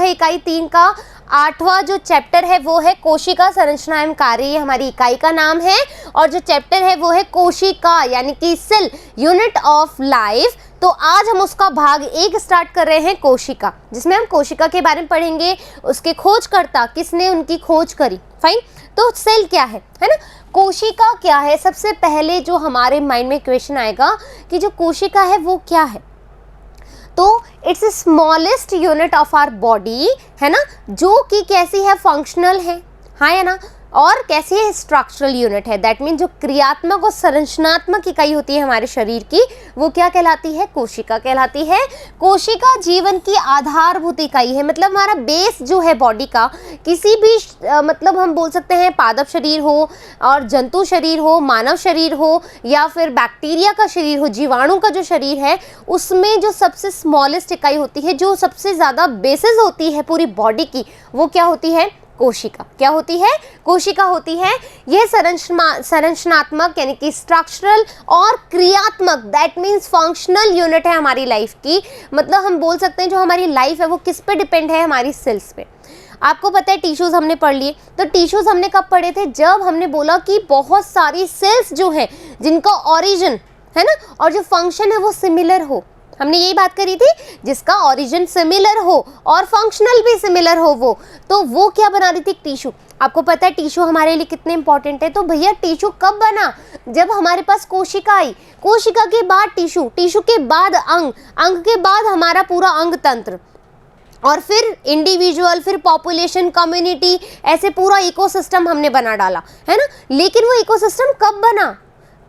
है इकाई 3 का 8वां जो चैप्टर है वो है कोशिका संरचना एवं कार्य, ये हमारी इकाई का नाम है। और जो चैप्टर है वो है कोशिका यानी कि सेल, यूनिट ऑफ लाइफ। तो आज हम उसका भाग 1 स्टार्ट कर रहे हैं, कोशिका, जिसमें हम कोशिका के बारे में पढ़ेंगे, उसके खोजकर्ता, किसने उनकी खोज करी। फाइन। तो सेल क्या है ना, कोशिका क्या है। सबसे पहले जो हमारे माइंड में क्वेश्चन आएगा कि जो कोशिका है वो क्या है, तो it's smallest unit of our body, है ना, जो कि कैसी है, फंक्शनल है, हाँ या ना, और कैसी है, स्ट्रक्चरल यूनिट है। दैट मीन जो क्रियात्मक और संरचनात्मक इकाई होती है हमारे शरीर की, वो क्या कहलाती है, कोशिका कहलाती है। कोशिका जीवन की आधारभूत इकाई है, मतलब हमारा बेस जो है बॉडी का, किसी भी मतलब हम बोल सकते हैं पादप शरीर हो और जंतु शरीर हो, मानव शरीर हो या फिर बैक्टीरिया का शरीर हो, जीवाणु का जो शरीर है, उसमें जो सबसे स्मॉलेस्ट इकाई होती है, जो सबसे ज़्यादा बेसिस होती है पूरी बॉडी की, वो क्या होती है, कोशिका। क्या होती है, कोशिका होती है। यह संरचनात्मक यानी कि स्ट्रक्चरल और क्रियात्मक, दैट मीन्स फंक्शनल यूनिट है हमारी लाइफ की। मतलब हम बोल सकते हैं जो हमारी लाइफ है वो किस पे डिपेंड है, हमारी सेल्स पे। आपको पता है टिश्यूज हमने पढ़ लिए, तो टिश्यूज हमने कब पढ़े थे, जब हमने बोला कि बहुत सारी सेल्स जो है जिनका ओरिजिन है ना और जो फंक्शन है वो सिमिलर हो। हमने यही बात करी थी, जिसका ओरिजिन सिमिलर हो और फंक्शनल भी सिमिलर हो, वो वो क्या बना रही थी, टिश्यू। आपको पता है टिश्यू हमारे लिए कितने इंपॉर्टेंट है। तो भैया टिश्यू कब बना, जब हमारे पास कोशिका आई, कोशिका के बाद टिश्यू, टिश्यू के बाद अंग, अंग के बाद हमारा पूरा अंग तंत्र, और फिर इंडिविजुअल, फिर पॉपुलेशन, कम्युनिटी, ऐसे पूरा इकोसिस्टम हमने बना डाला, है ना। लेकिन वो इकोसिस्टम कब बना,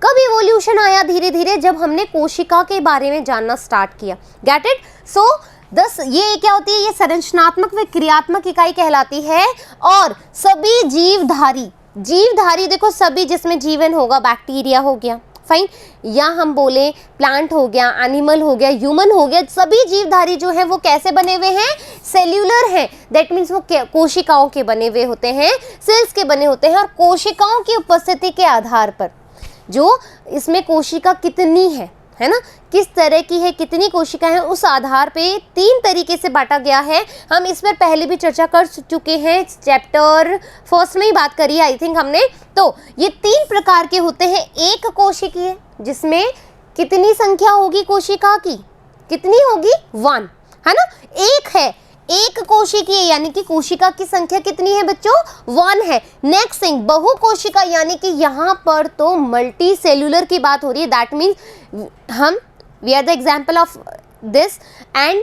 कब इवोल्यूशन आया, धीरे धीरे, जब हमने कोशिका के बारे में जानना स्टार्ट किया। Get it. सो ये क्या होती है, ये संरचनात्मक व क्रियात्मक इकाई कहलाती है। और सभी जीवधारी देखो, सभी जिसमें जीवन होगा, बैक्टीरिया हो गया, फाइन, या हम बोले प्लांट हो गया, एनिमल हो गया, ह्यूमन हो गया, सभी जीवधारी जो है वो कैसे बने हुए हैं, सेल्यूलर हैं। दैट मीन्स वो कोशिकाओं के बने हुए होते हैं, सेल्स के बने होते हैं। और कोशिकाओं की उपस्थिति के आधार पर जो इसमें कोशिका कितनी है ना, किस तरह की है, कितनी कोशिका है, उस आधार पे 3 तरीके से बांटा गया है। हम इस पर पहले भी चर्चा कर चुके हैं, चैप्टर 1 में ही बात करी आई थिंक हमने। तो ये 3 प्रकार के होते हैं। एक कोशिकीय, जिसमें कितनी संख्या होगी कोशिका की, कितनी होगी, 1, है ना, एक है। एक कोशिकीय यानी कि कोशिका की संख्या कितनी है बच्चों, 1 है। नेक्स्ट थिंग, बहु कोशिका यानी कि यहाँ पर तो मल्टी सेल्यूलर की बात हो रही है। That means we are the example of this. And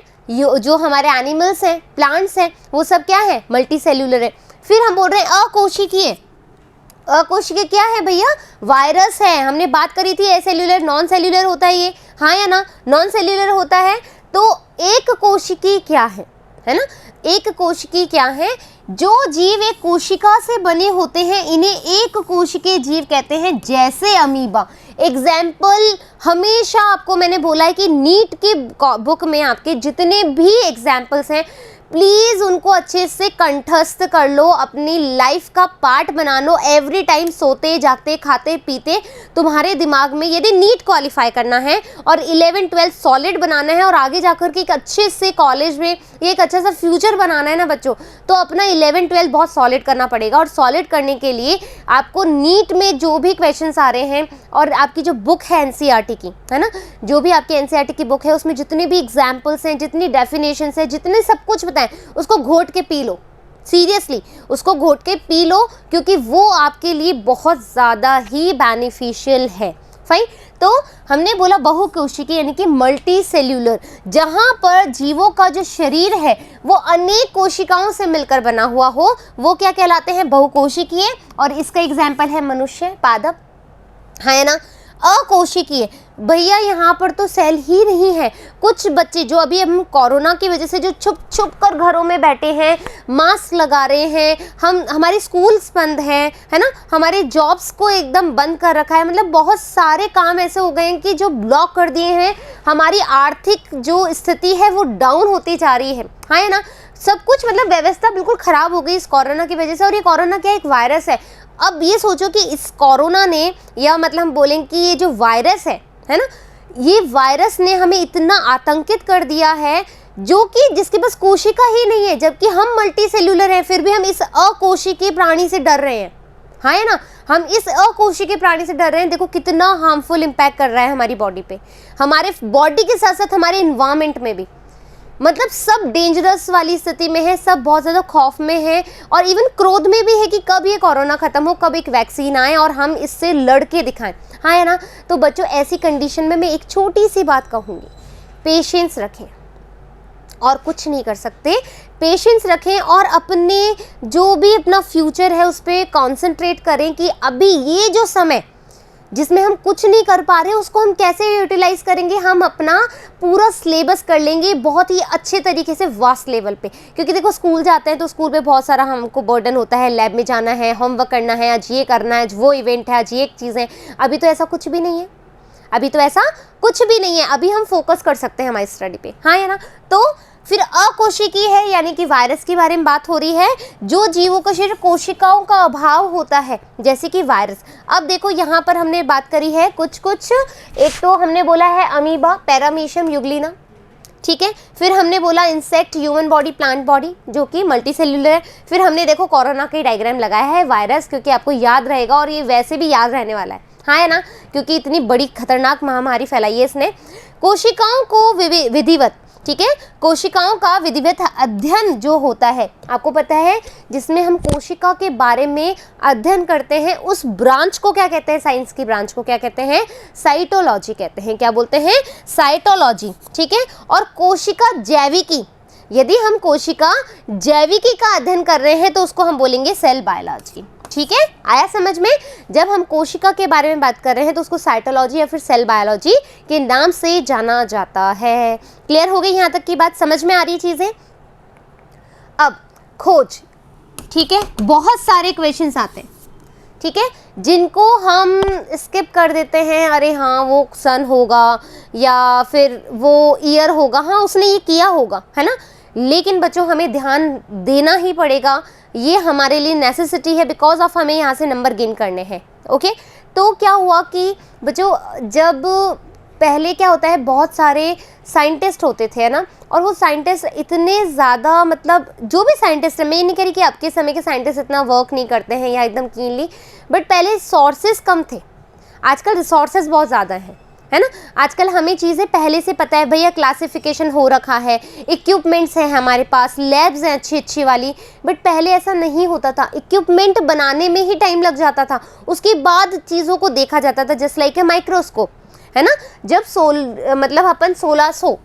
जो हमारे एनिमल्स हैं, प्लांट्स हैं, वो सब क्या है, मल्टी सेल्यूलर है। फिर हम बोल रहे हैं अकोशिकीय। अकोशिकीय क्या है भैया, वायरस है। हमने बात करी थी एसेल्यूलर, नॉन सेल्यूलर होता है ये, हाँ या ना, नॉन सेल्यूलर होता है। तो एक कोशिकीय क्या है ना, एक कोशिकीय क्या है, जो जीव एक कोशिका से बने होते हैं, इन्हें एक कोशिकीय जीव कहते हैं, जैसे अमीबा। एग्जाम्पल हमेशा आपको मैंने बोला है कि नीट की बुक में आपके जितने भी एग्जाम्पल्स हैं, प्लीज़ उनको अच्छे से कंठस्थ कर लो, अपनी लाइफ का पार्ट बना लो। एवरी टाइम सोते जागते खाते पीते तुम्हारे दिमाग में, यदि नीट क्वालिफाई करना है और 11-12 सॉलिड बनाना है और आगे जाकर के एक अच्छे से कॉलेज में एक अच्छा सा फ्यूचर बनाना है ना बच्चों, तो अपना 11-12 बहुत सॉलिड करना पड़ेगा। और सॉलिड करने के लिए आपको नीट में जो भी क्वेश्चंस आ रहे हैं, और आपकी जो बुक है एनसीईआरटी की, है ना, जो भी आपकी एनसीईआरटी की बुक है, उसमें जितने भी एग्जाम्पल्स हैं, जितनी डेफिनेशंस हैं, जितने सब कुछ बताएं, उसको घोट के पी लो। सीरियसली उसको घोट के पी लो, क्योंकि वो आपके लिए बहुत ज़्यादा ही बेनिफिशियल है। फाइन। तो हमने बोला बहुकोशिकीय यानी कि मल्टी सेल्यूलर, जहाँ पर जीवों का जो शरीर है वो अनेक कोशिकाओं से मिलकर बना हुआ हो, वो क्या कहलाते हैं, बहुकोशिकीय। और इसका एग्जाम्पल है मनुष्य, पादप, है ना। अकोशिकीय, भैया यहाँ पर तो सेल ही नहीं है। कुछ बच्चे जो अभी हम कोरोना की वजह से जो छुप छुप कर घरों में बैठे हैं, मास्क लगा रहे हैं, हमारे स्कूल्स बंद हैं, है ना, हमारे जॉब्स को एकदम बंद कर रखा है, मतलब बहुत सारे काम ऐसे हो गए हैं कि जो ब्लॉक कर दिए हैं। हमारी आर्थिक जो स्थिति है वो डाउन होती जा रही है ना, सब कुछ मतलब व्यवस्था बिल्कुल ख़राब हो गई इस कोरोना की वजह से। और ये कोरोना क्या, एक वायरस है। अब ये सोचो कि इस कोरोना ने, या मतलब हम बोलें कि ये जो वायरस है ना, ये वायरस ने हमें इतना आतंकित कर दिया है जो कि जिसके पास कोशिका ही नहीं है, जबकि हम मल्टी सेल्यूलर हैं, फिर भी हम इस अकोशिकीय प्राणी से डर रहे हैं। हाँ है ना, हम इस अकोशिकीय प्राणी से डर रहे हैं। देखो कितना हार्मफुल इम्पैक्ट कर रहा है हमारी बॉडी पे, हमारे बॉडी के साथ साथ हमारे इन्वायरमेंट में भी। मतलब सब डेंजरस वाली स्थिति में है, सब बहुत ज़्यादा खौफ में है, और इवन क्रोध में भी है कि कब ये कोरोना ख़त्म हो, कब एक वैक्सीन आए और हम इससे लड़ के दिखाएं। हाँ है ना, तो बच्चों ऐसी कंडीशन में मैं एक छोटी सी बात कहूँगी, पेशेंस रखें, और कुछ नहीं कर सकते। पेशेंस रखें और अपने जो भी अपना फ्यूचर है उस पर कॉन्सेंट्रेट करें कि अभी ये जो समय जिसमें हम कुछ नहीं कर पा रहे उसको हम कैसे यूटिलाइज करेंगे। हम अपना पूरा सिलेबस कर लेंगे बहुत ही अच्छे तरीके से वास्ट लेवल पे, क्योंकि देखो स्कूल जाते हैं तो स्कूल पे बहुत सारा हमको बर्डन होता है, लैब में जाना है, होमवर्क करना है, आज ये करना है, आज वो इवेंट है, आज ये चीज़ है। अभी तो ऐसा कुछ भी नहीं है, अभी तो ऐसा कुछ भी नहीं है, अभी हम फोकस कर सकते हैं हमारी स्टडी पे। हाँ है ना, तो फिर अकोशिकीय है यानी कि वायरस के बारे में बात हो रही है, जो जीवों का शरीर कोशिकाओं का अभाव होता है, जैसे कि वायरस। अब देखो यहाँ पर हमने बात करी है कुछ एक तो हमने बोला है अमीबा, पैरामीशियम यूग्लिना, ठीक है। फिर हमने बोला insect, human body, plant body जो कि मल्टी सेल्यूलर है। फिर हमने देखो कोरोना की डायग्राम लगाया है वायरस, क्योंकि आपको याद रहेगा और ये वैसे भी याद रहने वाला है। हाँ है ना, क्योंकि इतनी बड़ी खतरनाक महामारी फैलाई है इसने। कोशिकाओं को विधिवत, ठीक है, कोशिकाओं का विधिवत अध्ययन जो होता है, आपको पता है, जिसमें हम कोशिका के बारे में अध्ययन करते हैं, उस ब्रांच को क्या कहते हैं, साइंस की ब्रांच को क्या कहते हैं, साइटोलॉजी कहते हैं। क्या बोलते हैं, साइटोलॉजी, ठीक है। और कोशिका जैविकी, यदि हम कोशिका जैविकी का अध्ययन कर रहे हैं तो उसको हम बोलेंगे सेल बायोलॉजी, ठीक है। आया समझ में, जब हम कोशिका के बारे में बात कर रहे हैं तो उसको साइटोलॉजी या फिर सेल बायोलॉजी के नाम से जाना जाता है। क्लियर हो गई यहाँ तक की बात, समझ में आ रही चीज़ें। अब खोज, ठीक है, बहुत सारे क्वेश्चंस आते हैं, ठीक है, जिनको हम स्किप कर देते हैं। अरे हाँ वो सन होगा या फिर वो ईयर होगा, हाँ उसने ये किया होगा, है ना। लेकिन बच्चों हमें ध्यान देना ही पड़ेगा, ये हमारे लिए नेसेसिटी है, बिकॉज ऑफ हमें यहाँ से नंबर गेन करने हैं। ओके, तो क्या हुआ कि बच्चों जब पहले क्या होता है, बहुत सारे साइंटिस्ट होते थे, है ना, और वो साइंटिस्ट इतने ज़्यादा, मतलब जो भी साइंटिस्ट है, मैं ये नहीं कह रही कि आपके समय के साइंटिस्ट इतना वर्क नहीं करते हैं या एकदम कीनली, बट पहले सोर्सेज कम थे, आजकल रिसोर्सेज बहुत ज़्यादा हैं, है ना। आजकल हमें चीज़ें पहले से पता है, भैया क्लासिफिकेशन हो रखा है, इक्विपमेंट्स हैं हमारे पास, लैब्स हैं अच्छी अच्छी वाली, बट पहले ऐसा नहीं होता था। इक्विपमेंट बनाने में ही टाइम लग जाता था, उसके बाद चीज़ों को देखा जाता था, जस्ट लाइक ए माइक्रोस्कोप, है ना। जब मतलब अपन 1600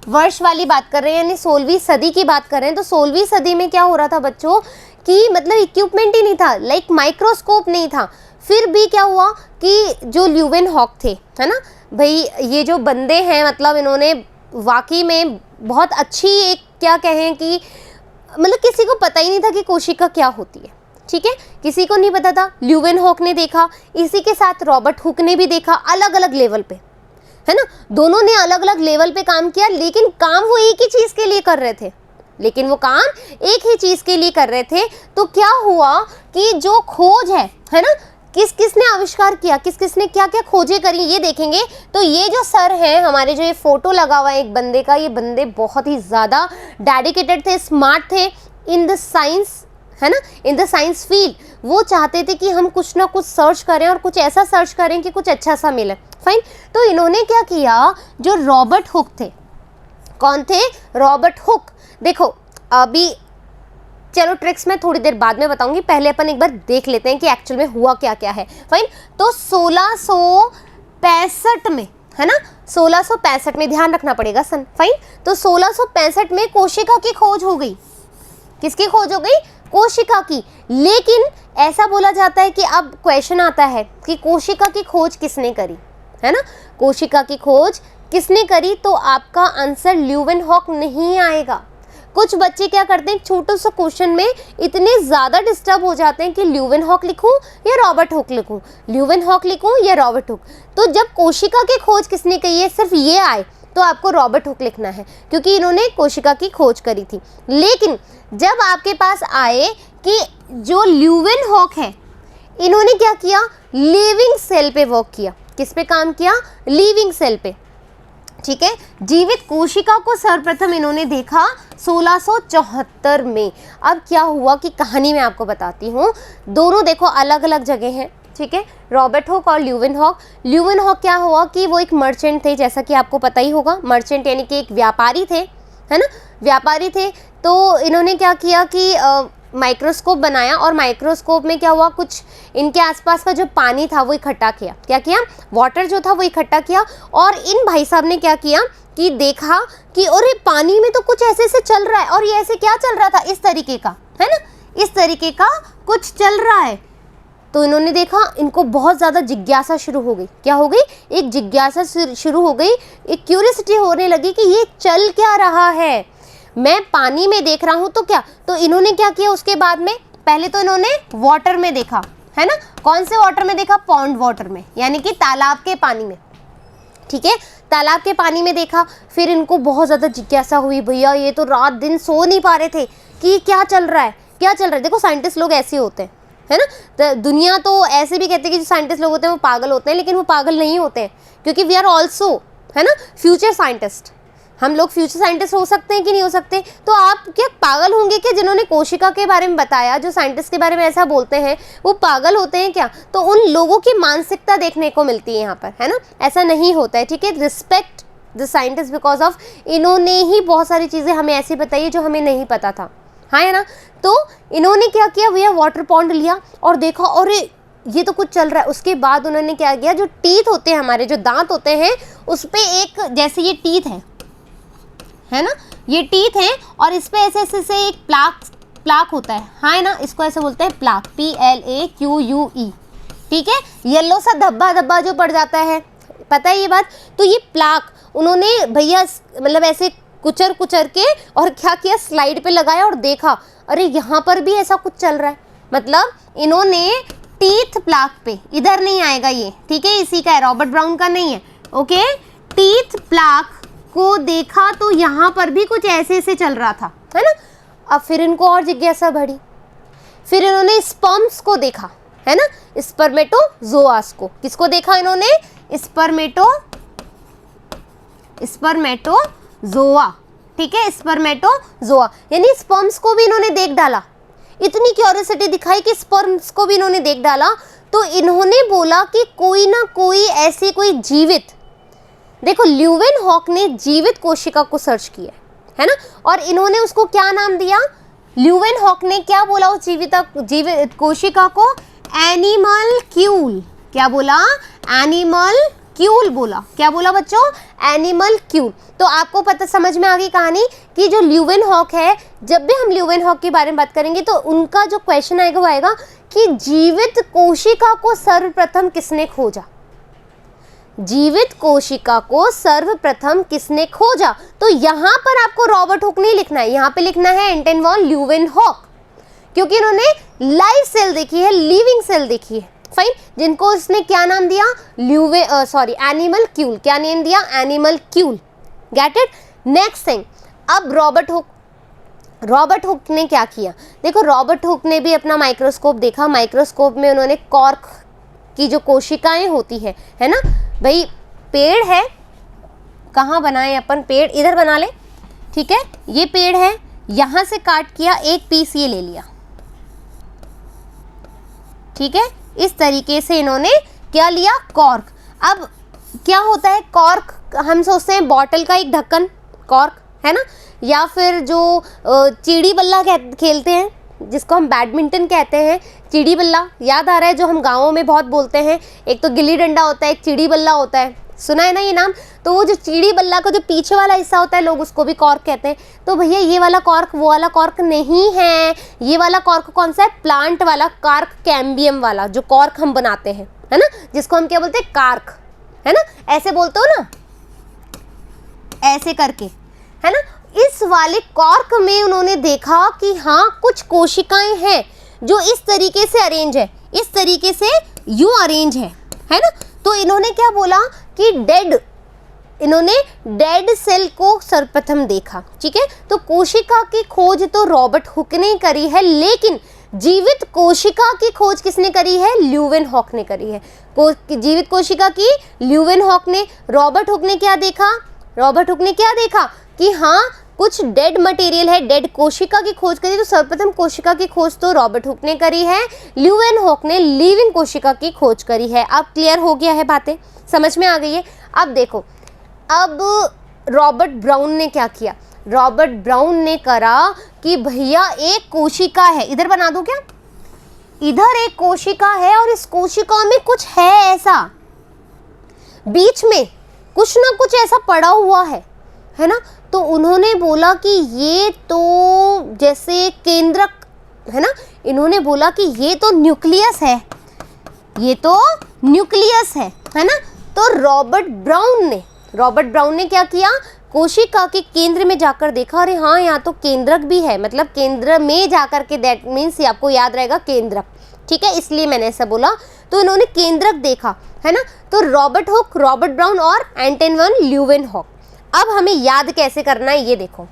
वर्ष वाली बात कर रहे हैं, यानी 16वीं सदी की बात कर रहे हैं, तो 16वीं सदी में क्या हो रहा था बच्चों कि मतलब इक्विपमेंट ही नहीं था, लाइक माइक्रोस्कोप नहीं था। फिर भी क्या हुआ कि जो ल्यूवेनहॉक थे, है ना भाई, ये जो बंदे हैं, मतलब इन्होंने वाकई में बहुत अच्छी, एक क्या कहें कि मतलब किसी को पता ही नहीं था कि कोशिका क्या होती है, ठीक है, किसी को नहीं पता था। ल्यूवेनहॉक ने देखा, इसी के साथ रॉबर्ट हुक ने भी देखा, अलग अलग लेवल पे, है ना, दोनों ने अलग अलग लेवल पे काम किया, लेकिन काम वो एक ही चीज़ के लिए कर रहे थे, तो क्या हुआ कि जो खोज है ना, किस किस ने आविष्कार किया, किस किस ने क्या क्या खोजें करी, ये देखेंगे। तो ये जो सर हैं हमारे, जो ये फोटो लगा हुआ है एक बंदे का, ये बंदे बहुत ही ज़्यादा डेडिकेटेड थे, स्मार्ट थे इन द साइंस, है ना, इन द साइंस फील्ड। वो चाहते थे कि हम कुछ ना कुछ सर्च करें और कुछ ऐसा सर्च करें कि कुछ अच्छा सा मिले, फाइन। तो इन्होंने क्या किया, जो रॉबर्ट हुक थे, कौन थे, रॉबर्ट हुक। देखो अभी चलो ट्रिक्स मैं थोड़ी देर बाद में बताऊंगी, पहले अपन एक बार देख लेते हैं कि एक्चुअल में हुआ क्या क्या है, फाइन। तो 1665 में, है ना, 1665 में, ध्यान रखना पड़ेगा सन, फाइन। तो 1665 में कोशिका की खोज हो गई। किसकी खोज हो गई, कोशिका की। लेकिन ऐसा बोला जाता है कि अब क्वेश्चन आता है कि कोशिका की खोज किसने करी, है ना, कोशिका की खोज किसने करी, तो आपका आंसर ल्यूवेनहॉक नहीं आएगा। कुछ बच्चे क्या करते हैं, छोटे से क्वेश्चन में इतने ज़्यादा डिस्टर्ब हो जाते हैं कि ल्यूवेनहॉक लिखूं या रॉबर्ट हुक लिखूं, ल्यूवेनहॉक लिखूं या रॉबर्ट हुक। तो जब कोशिका की खोज किसने की है, सिर्फ ये आए तो आपको रॉबर्ट हुक लिखना है, क्योंकि इन्होंने कोशिका की खोज करी थी। लेकिन जब आपके पास आए कि जो ल्यूवेनहॉक है, इन्होंने क्या किया, लिविंग सेल पे वर्क किया। किस पे काम किया, लिविंग सेल पे। ठीक है। जीवित कोशिका को सर्वप्रथम इन्होंने देखा 1674 में। अब क्या हुआ कि कहानी मैं आपको बताती हूँ। दोनों देखो अलग अलग जगह हैं, ठीक है, रॉबर्ट हुक और ल्यूवेनहॉक। ल्यूवेनहॉक क्या हुआ कि वो एक मर्चेंट थे, जैसा कि आपको पता ही होगा, मर्चेंट यानी कि एक व्यापारी थे, है ना, व्यापारी थे। तो इन्होंने क्या किया कि माइक्रोस्कोप बनाया, और माइक्रोस्कोप में क्या हुआ, कुछ इनके आसपास का जो पानी था वो इकट्ठा किया। क्या किया, वाटर जो था वो इकट्ठा किया, और इन भाई साहब ने क्या किया कि देखा कि अरे पानी में तो कुछ ऐसे से चल रहा है, और ये ऐसे क्या चल रहा था, इस तरीके का, है ना, इस तरीके का कुछ चल रहा है। तो इन्होंने देखा, इनको बहुत ज़्यादा जिज्ञासा शुरू हो गई। क्या हो गई, एक जिज्ञासा शुरू हो गई, एक क्यूरियोसिटी होने लगी कि ये चल क्या रहा है, मैं पानी में देख रहा हूँ तो क्या। तो इन्होंने क्या किया उसके बाद में, पहले तो इन्होंने वाटर में देखा, है ना, कौन से वाटर में देखा, पॉन्ड वाटर में, यानी कि तालाब के पानी में, ठीक है, तालाब के पानी में देखा। फिर इनको बहुत ज़्यादा जिज्ञासा हुई, भैया ये तो रात दिन सो नहीं पा रहे थे कि क्या चल रहा है, क्या चल रहा है। देखो साइंटिस्ट लोग ऐसे होते हैं, है ना, तो दुनिया तो ऐसे भी कहते हैं कि जो साइंटिस्ट लोग होते हैं वो पागल होते हैं, लेकिन वो पागल नहीं होते हैं, क्योंकि वी आर ऑल्सो, है ना, फ्यूचर साइंटिस्ट। हम लोग फ्यूचर साइंटिस्ट हो सकते हैं कि नहीं हो सकते। तो आप क्या पागल होंगे कि जिन्होंने कोशिका के बारे में बताया, जो साइंटिस्ट के बारे में ऐसा बोलते हैं, वो पागल होते हैं क्या। तो उन लोगों की मानसिकता देखने को मिलती है यहाँ पर, है ना, ऐसा नहीं होता है, ठीक है। Respect the scientist because of इन्होंने ही बहुत सारी चीज़ें हमें ऐसी बताई है जो हमें नहीं पता था, हाँ, है ना। तो इन्होंने क्या किया भैया, वाटर पॉन्ड लिया और देखा, और ये तो कुछ चल रहा है। उसके बाद उन्होंने क्या किया, जो टीथ होते हैं हमारे, जो दांत होते हैं, उस पर एक, जैसे ये टीथ है ना, ये टीथ है, और इस पे ऐसे से एक प्लाक होता है, हाँ, है ना, इसको ऐसे बोलते हैं प्लाक, PLAQUE, ठीक है, येलो सा धब्बा धब्बा जो पड़ जाता है, पता है ये बात। तो ये प्लाक उन्होंने भैया मतलब ऐसे कुचर के और क्या किया, स्लाइड पे लगाया और देखा, अरे यहाँ पर भी ऐसा कुछ चल रहा है। मतलब इन्होंने टीथ प्लाक पे, इधर नहीं आएगा ये, ठीक है, इसी का है, रॉबर्ट ब्राउन का नहीं है, ओके, टीथ प्लाक को देखा तो यहाँ पर भी कुछ ऐसे ऐसे चल रहा था, है ना। अब फिर इनको और जिज्ञासा बढ़ी, फिर इन्होंने स्पर्म्स को देखा, है ना, स्पर्मेटोजोआस को। किसको देखा इन्होंने, स्पर्मेटोजोआ, ठीक है, स्पर्मेटोजोआ, यानी स्पर्म्स को भी इन्होंने देख डाला। इतनी क्यूरियोसिटी दिखाई कि स्पर्म्स को भी इन्होंने देख डाला। तो इन्होंने बोला कि कोई ना कोई ऐसी कोई जीवित, देखो ल्यूवेनहॉक ने जीवित कोशिका को सर्च किया है ना, और इन्होंने उसको क्या नाम दिया, ल्यूवेनहॉक ने क्या बोला उस जीवित कोशिका को, एनिमलक्यूल। क्या बोला, एनिमलक्यूल बोला। क्या बोला बच्चों, एनिमलक्यूल। तो आपको पता, समझ में आ गई कहानी कि जो ल्यूवेनहॉक है, जब भी हम ल्यूवेनहॉक के बारे में बात करेंगे तो उनका जो क्वेश्चन आएगा वो आएगा कि जीवित कोशिका को सर्वप्रथम किसने खोजा, जीवित कोशिका को सर्वप्रथम किसने खोजा। तो यहाँ पर आपको रॉबर्ट हुक नहीं लिखना है, यहाँ पे लिखना है एंटन वॉन ल्यूवेनहॉक, क्योंकि इन्होंने लाइव सेल देखी है, लिविंग सेल देखी है, फाइन, जिनको उसने क्या नाम दिया, एनिमलक्यूल। क्या नेम दिया, एनिमलक्यूल, गेट इट। नेक्स्ट थिंग, अब रॉबर्ट हुक ने क्या किया, देखो रॉबर्ट हुक ने भी अपना माइक्रोस्कोप देखा। माइक्रोस्कोप में उन्होंने कॉर्क की जो कोशिकाएं होती है ना, भाई पेड़ है, कहाँ बनाए अपन पेड़, इधर बना ले, ठीक है, ये पेड़ है, यहाँ से काट किया, एक पीस ये ले लिया, ठीक है, इस तरीके से इन्होंने क्या लिया, कॉर्क। अब क्या होता है कॉर्क, हम सोचते हैं बॉटल का एक ढक्कन, कॉर्क, है ना, या फिर जो चिड़ी बल्ला खेलते हैं, जिसको हम बैडमिंटन कहते हैं, चिड़ी बल्ला याद आ रहा है, जो हम गाँवों में बहुत बोलते हैं। एक तो गिल्ली डंडा होता है, एक चिड़ी बल्ला होता है, सुना है ना ये नाम। तो वो जो चिड़ी बल्ला का जो पीछे वाला हिस्सा होता है, लोग उसको भी कॉर्क कहते हैं। तो भैया ये वाला कॉर्क वो वाला कॉर्क नहीं है, ये वाला कॉर्क कौन सा है, प्लांट वाला कार्क कैम्बियम वाला, जो कॉर्क हम बनाते हैं, है ना, जिसको हम क्या बोलते हैं, कार्क, है ना, ऐसे बोलते हो ना, ऐसे करके, है ना। इस वाले कॉर्क में उन्होंने देखा कि हाँ कुछ कोशिकाएं हैं जो इस तरीके से अरेंज है, इस तरीके से यूं अरेंज है ना। तो इन्होंने क्या बोला कि इन्होंने डेड सेल को सर्वप्रथम देखा, ठीक है। तो कोशिका की खोज तो रॉबर्ट हुक ने करी है, लेकिन जीवित कोशिका की खोज किसने करी है, ल्यूवेनहॉक ने करी है। जीवित कोशिका की ल्यूवेनहॉक ने, रॉबर्ट हुक ने क्या देखा, रॉबर्ट हुक ने क्या देखा कि हाँ कुछ डेड मटेरियल है, डेड कोशिका की खोज करी, तो सर्वप्रथम कोशिका की खोज तो रॉबर्ट हुक ने करी है, ल्यूवेनहॉक ने लिविंग कोशिका की खोज करी है। अब क्लियर हो गया है, बातें समझ में आ गई है। अब देखो, अब रॉबर्ट ब्राउन ने क्या किया, रॉबर्ट ब्राउन ने करा कि भैया एक कोशिका है, इधर बना दूं क्या, इधर एक कोशिका है और इस कोशिका में कुछ है ऐसा, बीच में कुछ ना कुछ ऐसा पड़ा हुआ है ना। तो उन्होंने बोला कि ये तो जैसे केंद्रक है ना, इन्होंने बोला कि ये तो न्यूक्लियस है, ये तो न्यूक्लियस है ना। तो रॉबर्ट ब्राउन ने क्या किया, कोशिका के केंद्र में जाकर देखा, अरे हाँ यहाँ तो केंद्रक भी है, मतलब केंद्र में जाकर के, दैट मीन्स ये आपको याद रहेगा केंद्रक, ठीक है, इसलिए मैंने ऐसा बोला। तो इन्होंने केंद्रक देखा है ना। तो रॉबर्ट हुक, रॉबर्ट ब्राउन और एंटन वन ल्यूवेनहॉक। अब हमें याद कैसे करना है ये देखो,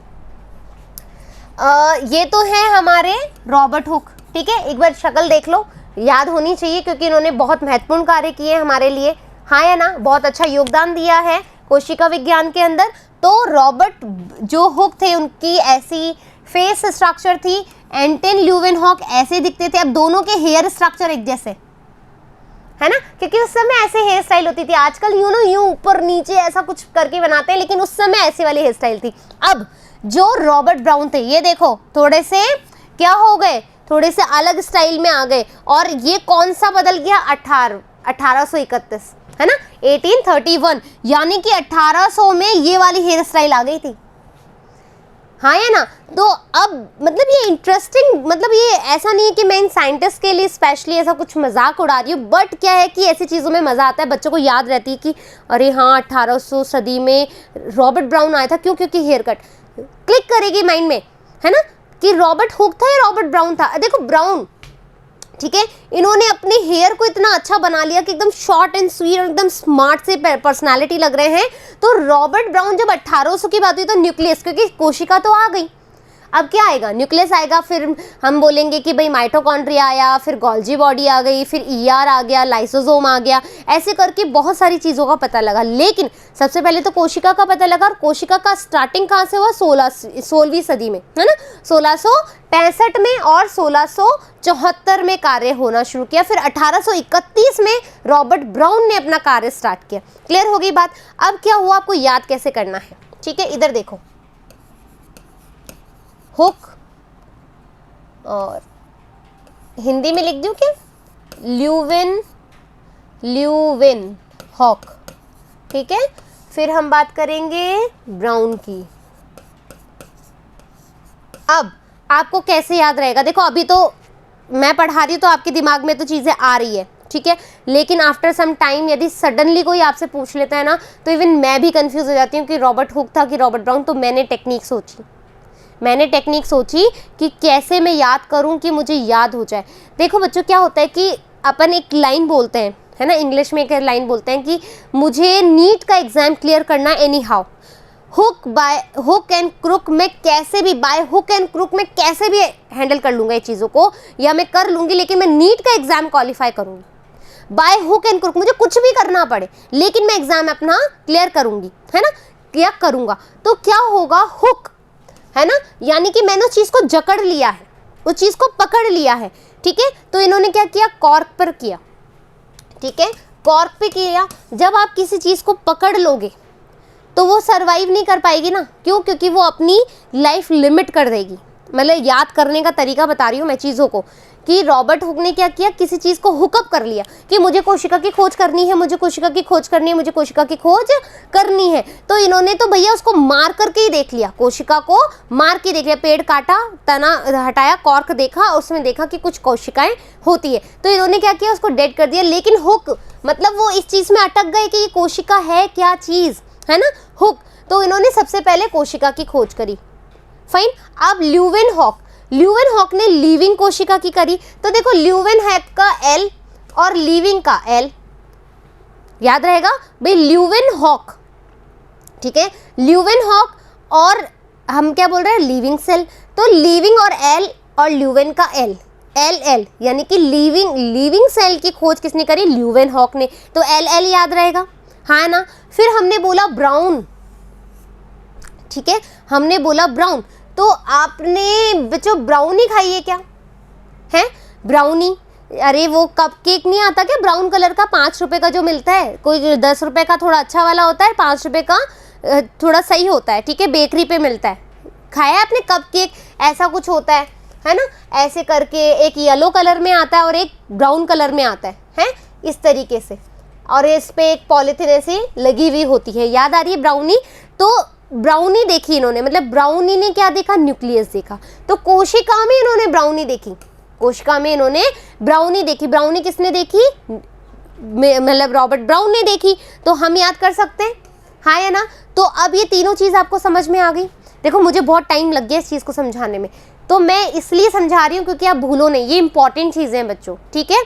ये तो है हमारे रॉबर्ट हुक, ठीक है, एक बार शक्ल देख लो, याद होनी चाहिए क्योंकि इन्होंने बहुत महत्वपूर्ण कार्य किए हमारे लिए, हाँ या ना, बहुत अच्छा योगदान दिया है कोशिका विज्ञान के अंदर। तो रॉबर्ट जो हुक थे उनकी ऐसी फेस स्ट्रक्चर थी, एंटन ल्यूवेनहॉक ऐसे दिखते थे। अब दोनों के हेयर स्ट्रक्चर एक जैसे है ना, क्योंकि उस समय ऐसे हेयर स्टाइल होती थी, आजकल यूं ऊपर नीचे ऐसा कुछ करके बनाते हैं, लेकिन उस समय ऐसी वाली हेयर स्टाइल थी। अब जो रॉबर्ट ब्राउन थे ये देखो थोड़े से क्या हो गए, थोड़े से अलग स्टाइल में आ गए, और ये कौन सा बदल गया, 1831 है ना, 1831, यानी कि 1800 में ये वाली हेयर स्टाइल आ गई थी, हाँ या ना। तो अब मतलब ये इंटरेस्टिंग, मतलब ये ऐसा नहीं है कि मैं इन साइंटिस्ट के लिए स्पेशली ऐसा कुछ मजाक उड़ा रही हूँ, बट क्या है कि ऐसी चीज़ों में मज़ा आता है, बच्चों को याद रहती है कि अरे हाँ 1800 सदी में रॉबर्ट ब्राउन आया था, क्यों, क्योंकि हेयर कट क्लिक करेगी माइंड में, है ना, कि रॉबर्ट हुक था या रॉबर्ट ब्राउन था। देखो ब्राउन, ठीक है, इन्होंने अपने हेयर को इतना अच्छा बना लिया कि एकदम शॉर्ट एंड स्वीट और एकदम स्मार्ट से पर्सनालिटी लग रहे हैं। तो रॉबर्ट ब्राउन जब 1800 की बात हुई तो न्यूक्लियस, क्योंकि कोशिका तो आ गई, अब क्या आएगा, न्यूक्लियस आएगा, फिर हम बोलेंगे कि भाई माइटोकॉन्ड्रिया आया, फिर गोल्जी बॉडी आ गई, फिर ईआर आ गया, लाइसोसोम आ गया, ऐसे करके बहुत सारी चीज़ों का पता लगा। लेकिन सबसे पहले तो कोशिका का पता लगा, और कोशिका का स्टार्टिंग कहाँ से हुआ, 16वीं सदी में, है ना, 1665 में और 1674 में कार्य होना शुरू किया। फिर 1831 में रॉबर्ट ब्राउन ने अपना कार्य स्टार्ट किया। क्लियर हो गई बात। अब क्या हुआ, आपको याद कैसे करना है, ठीक है, इधर देखो, हुक, और हिंदी में लिख दूं क्या, ल्यूवेनहॉक, ठीक है। फिर हम बात करेंगे ब्राउन की। अब आपको कैसे याद रहेगा, देखो अभी तो मैं पढ़ा रही हूँ तो आपके दिमाग में तो चीज़ें आ रही है, ठीक है, लेकिन आफ्टर सम टाइम यदि सडनली कोई आपसे पूछ लेता है ना, तो इवन मैं भी कंफ्यूज हो जाती हूँ कि रॉबर्ट हुक था कि रॉबर्ट ब्राउन। तो मैंने टेक्निक सोची कि कैसे मैं याद करूं कि मुझे याद हो जाए। देखो बच्चों, क्या होता है कि अपन एक लाइन बोलते हैं, है ना, इंग्लिश में एक लाइन बोलते हैं कि मुझे नीट का एग्जाम क्लियर करना anyhow, hook and crook में कैसे भी, बाय हुक एंड क्रुक में कैसे भी हैंडल कर लूँगा ये चीज़ों को, या मैं कर लूँगी, लेकिन मैं नीट का एग्जाम क्वालिफाई करूँगी बाय हुक एंड क्रुक, मुझे कुछ भी करना पड़े लेकिन मैं एग्जाम अपना क्लियर करूँगी, है ना, क्या करूँगा। तो क्या होगा, हुक, है ना, यानी कि मैंने उस चीज़ को जकड़ लिया है, उस चीज़ को पकड़ लिया है, ठीक है। तो इन्होंने क्या किया, कॉर्क पर किया, ठीक है, कॉर्क पे किया। जब आप किसी चीज़ को पकड़ लोगे तो वो सरवाइव नहीं कर पाएगी ना, क्यों, क्योंकि वो अपनी लाइफ लिमिट कर देगी। मतलब याद करने का तरीका बता रही हूँ मैं चीज़ों को, कि रॉबर्ट हुक ने क्या किया, किसी चीज़ को हुकअप कर लिया कि मुझे कोशिका की खोज करनी है, मुझे कोशिका की खोज करनी है, मुझे कोशिका की खोज करनी है। तो इन्होंने तो भैया उसको मार करके ही देख लिया, कोशिका को मार के देख लिया, पेड़ काटा, तना हटाया, कॉर्क देखा, उसमें देखा कि कुछ कोशिकाएं होती है, तो इन्होंने क्या किया, उसको डेड कर दिया। लेकिन हुक मतलब वो इस चीज़ में अटक गए कि ये कोशिका है क्या चीज़, है ना, हुक। तो इन्होंने सबसे पहले कोशिका की खोज करी, फाइन। अब ल्यूवेनहॉक ने लिविंग कोशिका की करी। तो देखो ल्यूवेनहॉक का एल और लिविंग का एल याद रहेगा भाई, ल्यूवेनहॉक, ठीक है, ल्यूवेनहॉक, और हम क्या बोल रहे हैं, लिविंग सेल। तो लिविंग और एल और ल्यूवेन का एल, एल यानी कि लिविंग सेल की खोज किसने करी, ल्यूवेनहॉक ने। तो एल याद रहेगा, हाँ ना। फिर हमने बोला ब्राउन, ठीक है, हमने बोला ब्राउन, तो आपने बच्चों ब्राउनी खाई है क्या? है ब्राउनी, अरे वो कपकेक नहीं आता क्या ब्राउन कलर का, 5 रुपए का जो मिलता है, कोई 10 रुपए का थोड़ा अच्छा वाला होता है, 5 रुपए का थोड़ा सही होता है, ठीक है, बेकरी पे मिलता है, खाया है आपने कपकेक? ऐसा कुछ होता है ना, ऐसे करके एक येलो कलर में आता है और एक ब्राउन कलर में आता है इस तरीके से, और इस पे एक पॉलिथीन ऐसी लगी हुई होती है, याद आ रही है ब्राउनी? तो ब्राउनी देखी इन्होंने, मतलब ब्राउनी ने क्या देखा? न्यूक्लियस देखा। तो कोशिका में इन्होंने ब्राउनी देखी, कोशिका में इन्होंने ब्राउनी देखी। ब्राउनी किसने देखी? मतलब रॉबर्ट ब्राउन ने देखी। तो हम याद कर सकते हैं, हाँ या ना? तो अब ये तीनों चीज़ आपको समझ में आ गई। देखो मुझे बहुत टाइम लग गया इस चीज़ को समझाने में, तो मैं इसलिए समझा रही हूँ क्योंकि आप भूलो नहीं, ये इंपॉर्टेंट चीज़ें हैं बच्चों, ठीक है।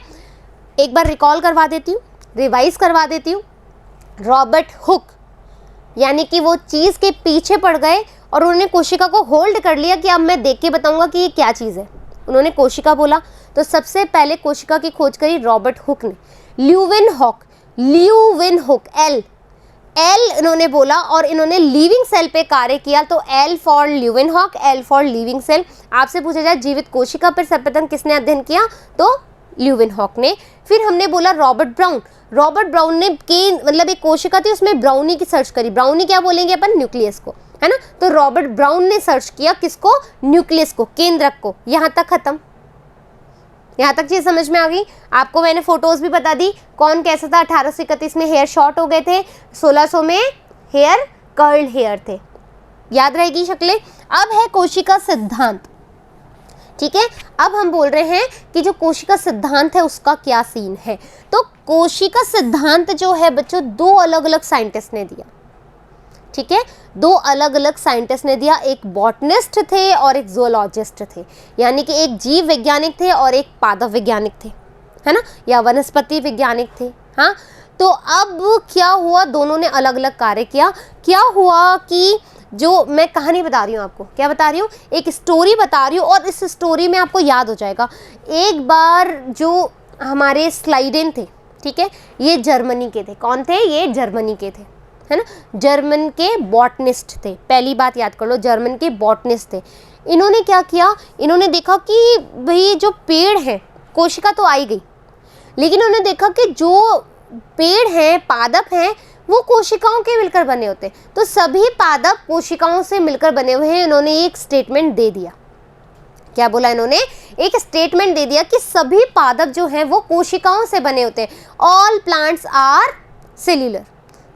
एक बार रिकॉल करवा देती हूँ, रिवाइज करवा देती हूँ। रॉबर्ट हुक यानी कि वो चीज़ के पीछे पड़ गए और उन्होंने कोशिका को होल्ड कर लिया कि अब मैं देख के बताऊंगा कि ये क्या चीज़ है। उन्होंने कोशिका बोला, तो सबसे पहले कोशिका की खोज करी रॉबर्ट हुक ने। ल्यूवेनहुक एल इन्होंने बोला और इन्होंने लिविंग सेल पे कार्य किया, तो L for Leeuwenhoek, L for living cell. आपसे पूछा जाए जीवित कोशिका पर सर्वप्रथम किसने अध्ययन किया, तो ल्यूवेनहुक ने। फिर हमने बोला रॉबर्ट ब्राउन ने मतलब एक कोशिका थी उसमें ब्राउनी की सर्च करी। ब्राउनी क्या बोलेंगे अपन? न्यूक्लियस को, है ना। तो रॉबर्ट ब्राउन ने सर्च किया किसको? न्यूक्लियस को, केंद्रक को। यहाँ तक खत्म, यहाँ तक चीज समझ में आ गई। आपको मैंने फोटोज भी बता दी कौन कैसा था। 1831 में हेयर शॉर्ट हो गए थे, 1600 में हेयर कर्ल्ड हेयर थे, याद रहेगी शक्लें। अब है कोशिका सिद्धांत, ठीक है। अब हम बोल रहे हैं कि जो कोशिका सिद्धांत है उसका क्या सीन है। तो कोशिका सिद्धांत जो है बच्चों, 2 अलग अलग साइंटिस्ट ने दिया, ठीक है, 2 अलग अलग साइंटिस्ट ने दिया। एक बॉटनिस्ट थे और एक जूलॉजिस्ट थे, यानी कि एक जीव वैज्ञानिक थे और एक पादप वैज्ञानिक थे, है ना, या वनस्पति वैज्ञानिक थे। हाँ, तो अब क्या हुआ, दोनों ने अलग अलग कार्य किया। क्या हुआ कि जो मैं कहानी बता रही हूँ आपको, क्या बता रही हूँ, एक स्टोरी बता रही हूँ, और इस स्टोरी में आपको याद हो जाएगा। एक बार जो हमारे स्लाइडेन थे, ठीक है, ये जर्मनी के थे। कौन थे? ये जर्मनी के थे, है ना, जर्मन के बॉटनिस्ट थे। पहली बात याद कर लो, जर्मन के बॉटनिस्ट थे। इन्होंने क्या किया, इन्होंने देखा कि भाई जो पेड़ है, कोशिका तो आई गई, लेकिन उन्होंने देखा कि जो पेड़ हैं, पादप हैं, वो कोशिकाओं के मिलकर बने होते। तो सभी पादप कोशिकाओं से मिलकर बने हुए हैं। इन्होंने एक स्टेटमेंट दे दिया। क्या बोला इन्होंने? एक स्टेटमेंट दे दिया कि सभी पादप जो हैं वो कोशिकाओं से बने होते हैं। ऑल प्लांट्स आर सेल्यूलर,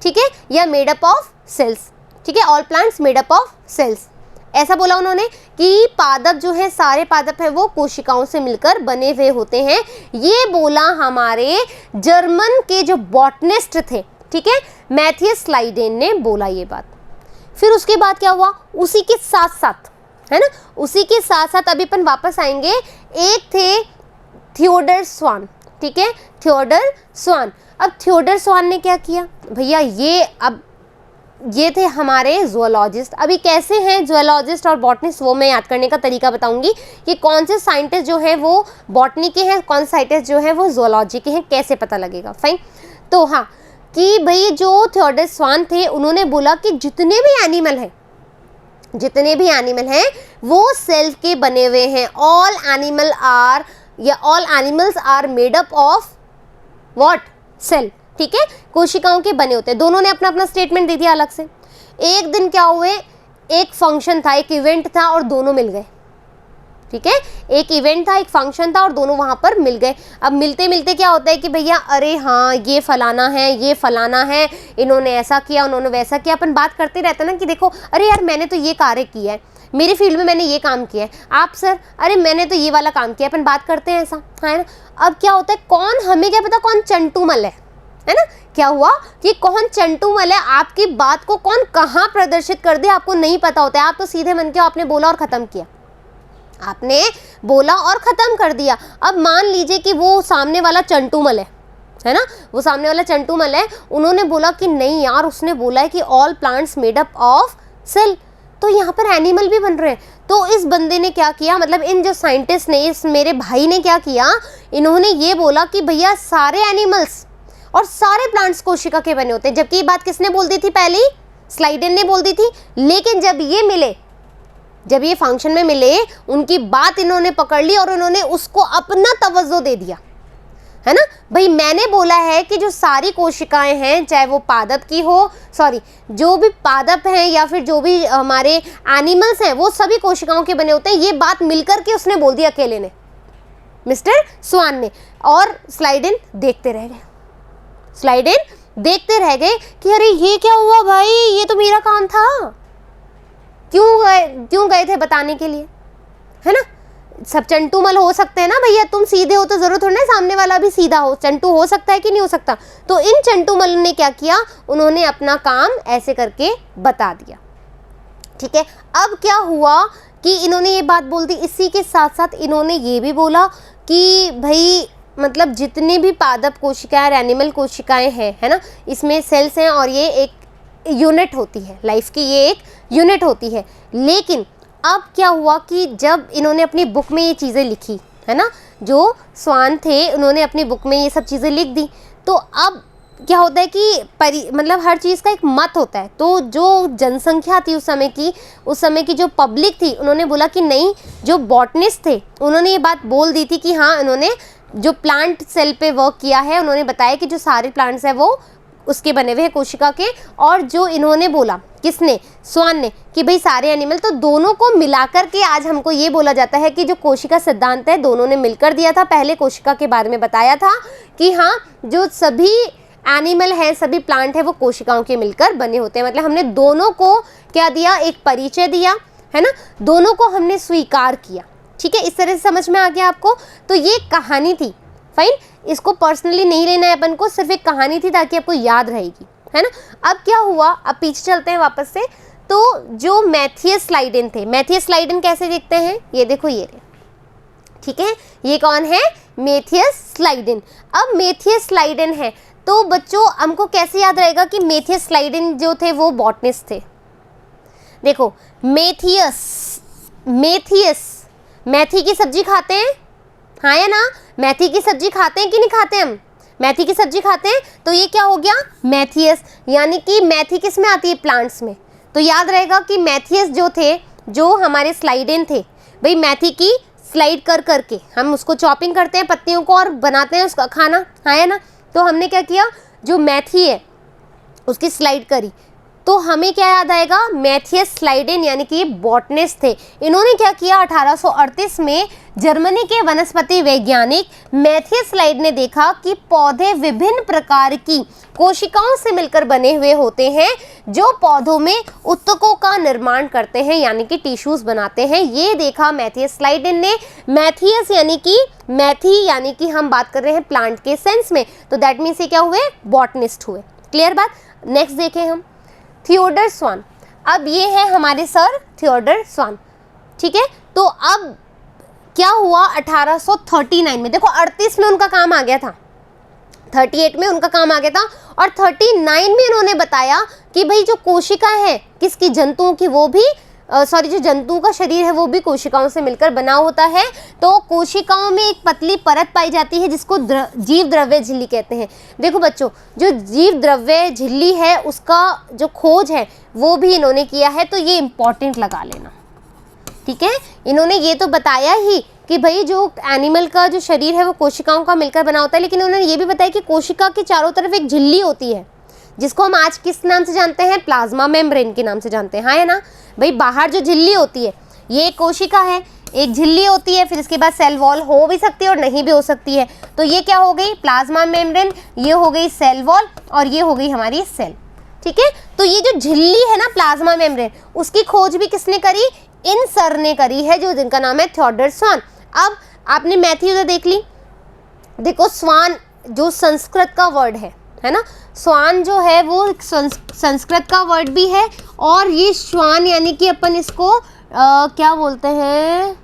ठीक है, या मेड अप ऑफ सेल्स, ठीक है, all plants made up of cells. ऐसा बोला उन्होंने कि पादप जो है, सारे पादप है वो कोशिकाओं से मिलकर बने हुए होते हैं। ये बोला हमारे जर्मन के जो बॉटनिस्ट थे, ठीक है, मैथियस स्लाइडेन ने बोला ये बात। फिर उसके बाद क्या हुआ, उसी के साथ साथ, है ना, उसी के साथ साथ अभी अपन वापस आएंगे। एक थे थियोडर स्वान, ठीक है, थियोडर स्वान। अब थियोडर स्वान ने क्या किया भैया, ये थे हमारे जूलॉजिस्ट। अभी कैसे हैं जूलॉजिस्ट और बॉटनिस्ट, वो मैं याद करने का तरीका बताऊंगी कि कौन से साइंटिस्ट जो है वो बॉटनी के हैं, कौन साइंटिस्ट जो है वो जूलॉजी के हैं, कैसे पता लगेगा। फाइन, तो हाँ, कि भाई जो थियोडर स्वान थे, उन्होंने बोला कि जितने भी एनिमल हैं वो सेल के बने हुए हैं। All animals are made up of what? Cell, ठीक है, कोशिकाओं के बने होते हैं। दोनों ने अपना अपना स्टेटमेंट दे दिया अलग से। एक दिन क्या हुए, एक फंक्शन था, एक इवेंट था और दोनों मिल गए, ठीक है, एक इवेंट था, एक फंक्शन था और दोनों वहां पर मिल गए। अब मिलते मिलते क्या होता है कि भैया अरे हाँ ये फलाना है, इन्होंने ऐसा किया, उन्होंने वैसा किया। अपन बात करते रहते हैं ना कि देखो अरे यार मैंने तो ये कार्य किया है, मेरी फील्ड में मैंने ये काम किया है, आप सर अरे मैंने तो ये वाला काम किया। अपन बात करते हैं ऐसा, है ना। अब क्या होता है, कौन, हमें क्या पता कौन चंटूमल है ना। क्या हुआ कि कौन चंटूमल है, आपकी बात को कौन कहाँ प्रदर्शित कर दे आपको नहीं पता होता है। आप तो सीधे मन के आपने बोला और ख़त्म किया, आपने बोला और ख़त्म कर दिया। अब मान लीजिए कि वो सामने वाला चंटूमल है ना, वो सामने वाला चंटूमल है, उन्होंने बोला कि नहीं यार, उसने बोला है कि all plants made up of cell, तो यहाँ पर एनिमल भी बन रहे हैं। तो इस बंदे ने क्या किया, मतलब इन जो साइंटिस्ट ने, इस मेरे भाई ने क्या किया, इन्होंने ये बोला कि भैया सारे एनिमल्स और सारे प्लांट्स कोशिका के बने होते हैं। जबकि ये बात किसने बोल दी थी पहले? स्लाइडेन ने बोल दी थी। लेकिन जब ये मिले, जब ये फंक्शन में मिले, उनकी बात इन्होंने पकड़ ली और उन्होंने उसको अपना तवज्जो दे दिया, है ना। भाई मैंने बोला है कि जो सारी कोशिकाएं हैं, चाहे वो पादप की हो, सॉरी जो भी पादप हैं या फिर जो भी हमारे एनिमल्स हैं, वो सभी कोशिकाओं के बने होते हैं। ये बात मिलकर के उसने बोल दी अकेले ने, मिस्टर स्वान ने। और स्लाइडेन देखते रह गए, स्लाइडेन देखते रह गए कि अरे ये क्या हुआ भाई, ये तो मेरा काम था। क्यों गए थे बताने के लिए, है ना। सब चंटूमल हो सकते हैं ना भैया, तुम सीधे हो तो जरूरत थोड़ी ना सामने वाला भी सीधा हो, चंटू हो सकता है कि नहीं हो सकता। तो इन चंटूमल ने क्या किया, उन्होंने अपना काम ऐसे करके बता दिया, ठीक है। अब क्या हुआ कि इन्होंने ये बात बोल दी, इसी के साथ साथ इन्होंने ये भी बोला कि भाई मतलब जितने भी पादप कोशिकाएं, एनिमल कोशिकाएं हैं, है ना, इसमें सेल्स हैं और ये एक यूनिट होती है, लाइफ की ये एक यूनिट होती है। लेकिन अब क्या हुआ कि जब इन्होंने अपनी बुक में ये चीज़ें लिखी, है ना, जो स्वान थे उन्होंने अपनी बुक में ये सब चीज़ें लिख दी, तो अब क्या होता है कि मतलब हर चीज़ का एक मत होता है। तो जो जनसंख्या थी उस समय की जो पब्लिक थी, उन्होंने बोला कि नहीं, जो बॉटनिस्ट थे उन्होंने ये बात बोल दी थी कि हाँ, उन्होंने जो प्लांट सेल पे वर्क किया है, उन्होंने बताया कि जो सारे प्लांट्स हैं वो उसके बने हुए हैं, कोशिका के। और जो इन्होंने बोला, किसने, स्वान ने, कि भाई सारे एनिमल, तो दोनों को मिलाकर के आज हमको ये बोला जाता है कि जो कोशिका सिद्धांत है दोनों ने मिलकर दिया था। पहले कोशिका के बारे में बताया था कि हाँ, जो सभी एनिमल हैं, सभी प्लांट हैं, वो कोशिकाओं के मिलकर बने होते हैं। मतलब हमने दोनों को क्या दिया, एक परिचय दिया, है ना, दोनों को हमने स्वीकार किया, ठीक है। इस तरह से समझ में आ गया आपको। तो ये कहानी थी, फाइन, इसको पर्सनली नहीं लेना है अपन को, सिर्फ एक कहानी थी ताकि आपको याद रहेगी, है ना। अब क्या हुआ, अब पीछे चलते हैं वापस से। तो जो मैथियस स्लाइडेन थे, मैथियस स्लाइडेन कैसे दिखते हैं, ये देखो, ये रहे, ठीक है। ये कौन है, मैथियस स्लाइडेन। अब मैथियस स्लाइडेन है, तो बच्चों हमको कैसे याद रहेगा कि मैथियस स्लाइडेन जो थे वो बॉटनिस्ट थे। देखो मैथियस, मेथी की सब्जी खाते हैं, हाँ या ना, मेथी की सब्जी खाते हैं कि नहीं खाते हम, मेथी की सब्जी खाते हैं। तो ये क्या हो गया, मैथियस, यानी कि मेथी किस में आती है, प्लांट्स में। तो याद रहेगा कि मैथियस जो थे, जो हमारे स्लाइडेन थे, भाई मेथी की स्लाइड कर करके हम उसको चॉपिंग करते हैं पत्तियों को और बनाते हैं उसका खाना, हाँ या ना। तो हमने क्या किया, जो मेथी है उसकी स्लाइड करी, तो हमें क्या याद आएगा, मैथियस स्लाइडेन, यानी कि ये बॉटनिस्ट थे। इन्होंने क्या किया, 1838 में जर्मनी के वनस्पति वैज्ञानिक मैथियस स्लाइड ने देखा कि पौधे विभिन्न प्रकार की कोशिकाओं से मिलकर बने हुए होते हैं, जो पौधों में उत्तकों का निर्माण करते हैं, यानी कि टिश्यूज बनाते हैं। ये देखा मैथियस स्लाइडेन ने। मैथियस यानी कि मैथी, यानी कि हम बात कर रहे हैं प्लांट के सेंस में, तो दैट मीन्स ये क्या हुए, बॉटनिस्ट हुए। क्लियर बात। नेक्स्ट देखें हम, थियोडर स्वान। अब ये है हमारे सर थियोडर स्वान, ठीक है। तो अब क्या हुआ, 1839 में, देखो 38 में उनका काम आ गया था, 38 में उनका काम आ गया था, और 39 में इन्होंने बताया कि भाई जो कोशिका है किसकी, जंतुओं की, वो भी जो जंतु का शरीर है वो भी कोशिकाओं से मिलकर बना होता है। तो कोशिकाओं में एक पतली परत पाई जाती है जिसको जीव द्रव्य झिल्ली कहते हैं। देखो बच्चों, जो जीव द्रव्य झिल्ली है उसका जो खोज है वो भी इन्होंने किया है, तो ये इंपॉर्टेंट लगा लेना, ठीक है। इन्होंने ये तो बताया ही कि भाई जो एनिमल का जो शरीर है वो कोशिकाओं का मिलकर बना होता है, लेकिन उन्होंने ये भी बताया कि कोशिका के चारों तरफ एक झिल्ली होती है, जिसको हम आज किस नाम से जानते हैं, प्लाज्मा मेम्ब्रेन के नाम से जानते हैं, हाँ है ना। भाई बाहर जो झिल्ली होती है, ये कोशिका है, एक झिल्ली होती है, फिर इसके बाद सेल वॉल हो भी सकती है और नहीं भी हो सकती है। तो ये क्या हो गई, प्लाज्मा मेम्ब्रेन, ये हो गई सेल वॉल, और ये हो गई हमारी सेल, ठीक है। तो ये जो झिल्ली है ना, प्लाज्मा मेम्ब्रेन, उसकी खोज भी किसने करी, इन सर ने करी है, जो जिनका नाम है थियोडर स्वान। अब आपने मैथी उधर देख ली, देखो स्वान जो संस्कृत का वर्ड है ना, स्वान जो है वो संस्कृत का वर्ड भी है, और ये श्वान यानी कि अपन इसको क्या बोलते हैं,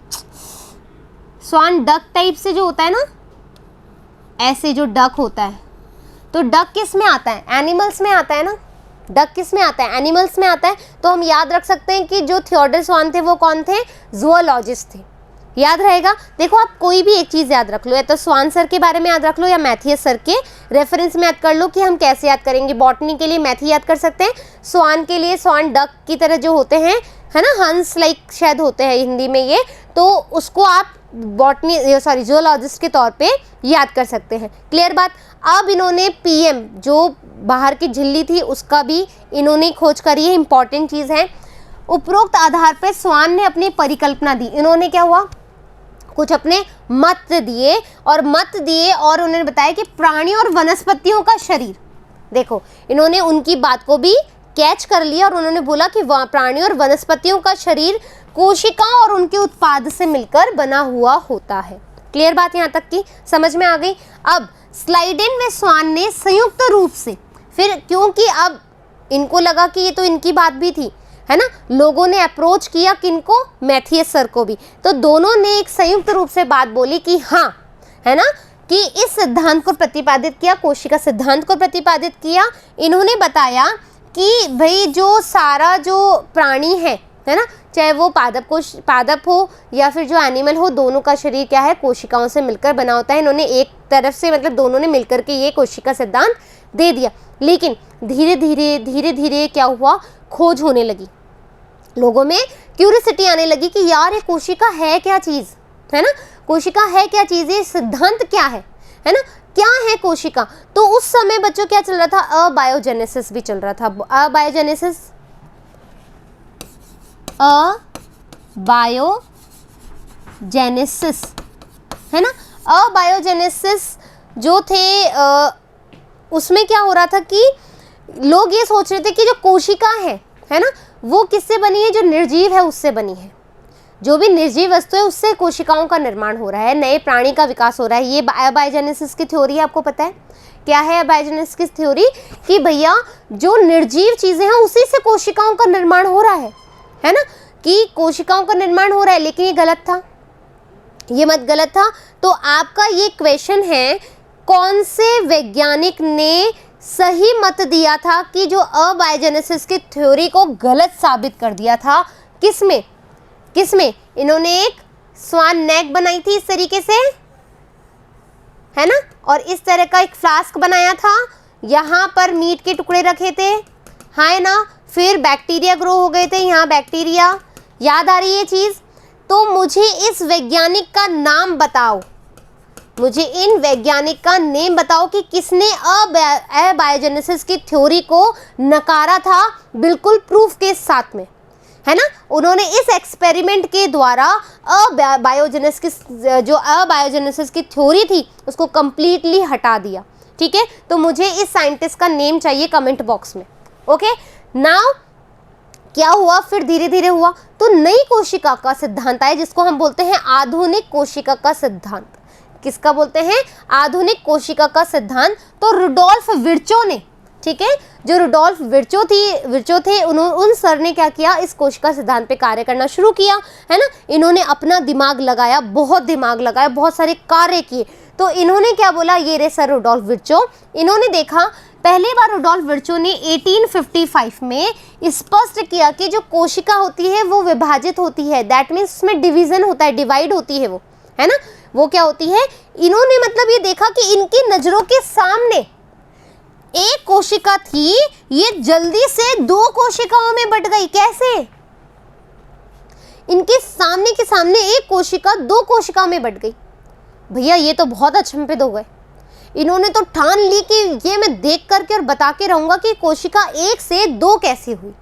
स्वान डक टाइप से जो होता है ना, ऐसे जो डक होता है, तो डक किस में आता है, एनिमल्स में आता है ना, डक किस में आता है, एनिमल्स में आता है। तो हम याद रख सकते हैं कि जो थियोडर स्वान थे वो कौन थे, जूलॉजिस्ट थे, याद रहेगा। देखो आप कोई भी एक चीज़ याद रख लो, या तो स्वान सर के बारे में याद रख लो या मैथियस सर के रेफरेंस में याद कर लो कि हम कैसे याद करेंगे। बॉटनी के लिए मैथी याद कर सकते हैं, स्वान के लिए स्वान डक की तरह जो होते हैं, है ना, हंस लाइक शायद होते हैं हिंदी में ये, तो उसको आप बॉटनी सॉरी जूलॉजिस्ट के तौर पे याद कर सकते हैं। क्लियर बात। अब इन्होंने पीएम जो बाहर की झिल्ली थी उसका भी इन्होंने खोज करी है, इंपॉर्टेंट चीज़ है। उपरोक्त आधार पर स्वान ने अपनी परिकल्पना दी। इन्होंने क्या हुआ, कुछ अपने मत दिए और उन्होंने बताया कि प्राणी और वनस्पतियों का शरीर, देखो इन्होंने उनकी बात को भी कैच कर लिया और उन्होंने बोला कि प्राणी और वनस्पतियों का शरीर कोशिका और उनके उत्पाद से मिलकर बना हुआ होता है। क्लियर बात यहाँ तक की समझ में आ गई। अब स्लाइडेन व स्वान ने संयुक्त रूप से, फिर क्योंकि अब इनको लगा कि ये तो इनकी बात भी थी, है ना, लोगों ने अप्रोच किया किनको, मैथियस सर को भी, तो दोनों ने एक संयुक्त रूप से बात बोली कि हाँ, है ना, कि इस सिद्धांत को प्रतिपादित किया, कोशिका सिद्धांत को प्रतिपादित किया। इन्होंने बताया कि भाई जो सारा जो प्राणी है ना, चाहे वो पादप हो या फिर जो एनिमल हो, दोनों का शरीर क्या है, कोशिकाओं से मिलकर बना होता है। इन्होंने एक तरफ से मतलब दोनों ने मिलकर के ये कोशिका सिद्धांत दे दिया। लेकिन धीरे धीरे क्या हुआ, खोज होने लगी, लोगों में क्यूरियोसिटी आने लगी कि यार ये कोशिका है क्या चीज़, है ना, कोशिका है क्या चीज़, ये सिद्धांत क्या है ना, क्या है कोशिका। तो उस समय बच्चों क्या चल रहा था, अबायोजेनेसिस भी चल रहा था। अबायोजेनेसिस, है ना, अबायोजेनेसिस जो थे उसमें क्या हो रहा था कि लोग ये सोच रहे थे कि जो कोशिका है ना, वो किससे बनी है, जो निर्जीव है उससे बनी है। जो भी निर्जीव वस्तु है उससे कोशिकाओं का निर्माण हो रहा है, नए प्राणी का विकास हो रहा है। ये अबायोजेनेसिस की थ्योरी है, आपको पता है क्या है अबायोजेनेसिस की थ्योरी, कि भैया जो निर्जीव चीज़ें हैं उसी से कोशिकाओं का निर्माण हो रहा है ना, कि कोशिकाओं का निर्माण हो रहा है। लेकिन ये गलत था, ये मत गलत था। तो आपका ये क्वेश्चन है, कौन से वैज्ञानिक ने सही मत दिया था कि जो अबायोजेनेसिस की थ्योरी को गलत साबित कर दिया था, किसमें इन्होंने एक स्वान नेक बनाई थी इस तरीके से, है ना, और इस तरह का एक फ्लास्क बनाया था, यहाँ पर मीट के टुकड़े रखे थे, है ना, फिर बैक्टीरिया ग्रो हो गए थे, यहाँ बैक्टीरिया, याद आ रही है ये चीज़। तो मुझे इस वैज्ञानिक का नाम बताओ, मुझे इन वैज्ञानिक का नेम बताओ कि किसने अबायोजेनेसिस की थ्योरी को नकारा था, बिल्कुल प्रूफ के साथ में, है ना। उन्होंने इस एक्सपेरिमेंट के द्वारा अबायोजेनेसिस की थ्योरी थी उसको कंप्लीटली हटा दिया। ठीक है, तो मुझे इस साइंटिस्ट का नेम चाहिए कमेंट बॉक्स में। ओके, नाउ क्या हुआ, फिर धीरे धीरे हुआ तो नई कोशिका का सिद्धांत आया, जिसको हम बोलते हैं आधुनिक कोशिका का सिद्धांत। किसका बोलते हैं, आधुनिक कोशिका का सिद्धांत। तो रुडोल्फ विर्चो ने, ठीक है, जो रुडोल्फ विर्चो थे उन सर ने क्या किया, इस कोशिका सिद्धांत पे कार्य करना शुरू किया, है ना। इन्होंने अपना दिमाग लगाया, बहुत सारे कार्य किए। तो इन्होंने क्या बोला, ये रे सर रुडोल्फ विर्चो, इन्होंने देखा, पहली बार रुडोल्फ विर्चो ने 1855 में स्पष्ट किया कि जो कोशिका होती है वो विभाजित होती है, दैट मीन्स उसमें डिवीजन होता है, डिवाइड होती है वो, है ना, वो क्या होती है। इन्होंने मतलब ये देखा कि इनकी नजरों के सामने एक कोशिका थी, ये जल्दी से दो कोशिकाओं में बट गई। कैसे, इनके सामने के सामने एक कोशिका दो कोशिकाओं में बट गई। भैया ये तो बहुत अचंभित हो गए। इन्होंने तो ठान ली कि ये मैं देख करके और बता के रहूंगा कि कोशिका एक से दो कैसे हुई,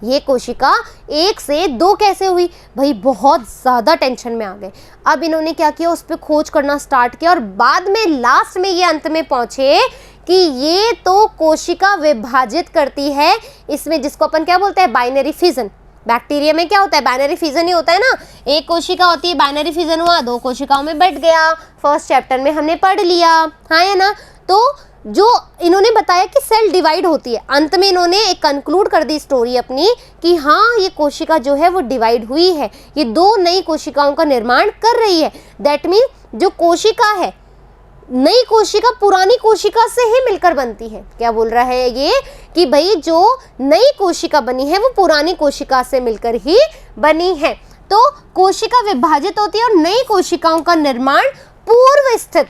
ये कोशिका एक से दो कैसे हुई। भाई बहुत ज़्यादा टेंशन में आ गए। अब इन्होंने क्या किया, उस पर खोज करना स्टार्ट किया और बाद में लास्ट में ये अंत में पहुंचे कि ये तो कोशिका विभाजित करती है, इसमें जिसको अपन क्या बोलते हैं, बाइनरी फिजन। बैक्टीरिया में क्या होता है, बाइनरी फिजन ही होता है ना, एक कोशिका होती है, बाइनरी फिजन हुआ, दो कोशिकाओं में बट गया। फर्स्ट चैप्टर में हमने पढ़ लिया, हाँ है ना। तो जो इन्होंने बताया कि सेल डिवाइड होती है, अंत में इन्होंने एक कंक्लूड कर दी स्टोरी अपनी कि हाँ ये कोशिका जो है वो डिवाइड हुई है, ये दो नई कोशिकाओं का निर्माण कर रही है। दैट मीन जो कोशिका है, नई कोशिका पुरानी कोशिका से ही मिलकर बनती है। क्या बोल रहा है ये कि भाई जो नई कोशिका बनी है वो पुरानी कोशिका से मिलकर ही बनी है। तो कोशिका विभाजित होती है और नई कोशिकाओं का निर्माण पूर्व स्थित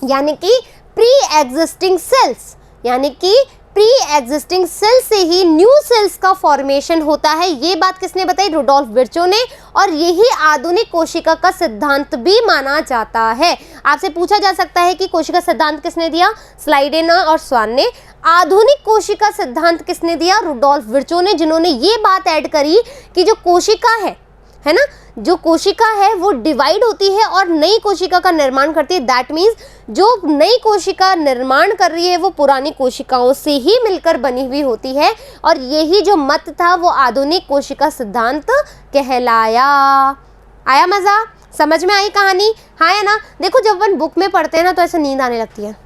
यानी कि प्री एग्जिस्टिंग सेल्स, यानी कि प्री एग्जिस्टिंग सेल से ही न्यू सेल्स का फॉर्मेशन होता है। ये बात किसने बताई? रुडोल्फ विर्चो ने। और यही आधुनिक कोशिका का सिद्धांत भी माना जाता है। आपसे पूछा जा सकता है कि कोशिका सिद्धांत किसने दिया? स्लाइडेना और स्वान ने। आधुनिक कोशिका सिद्धांत किसने दिया? रुडोल्फ विर्चो ने, जिन्होंने ये बात ऐड करी कि जो कोशिका है ना, जो कोशिका है वो डिवाइड होती है और नई कोशिका का निर्माण करती है। दैट मीन्स जो नई कोशिका निर्माण कर रही है वो पुरानी कोशिकाओं से ही मिलकर बनी हुई होती है। और यही जो मत था वो आधुनिक कोशिका सिद्धांत कहलाया। आया मज़ा? समझ में आई कहानी? हाँ है ना? देखो जब अपन बुक में पढ़ते हैं ना तो ऐसे नींद आने लगती है,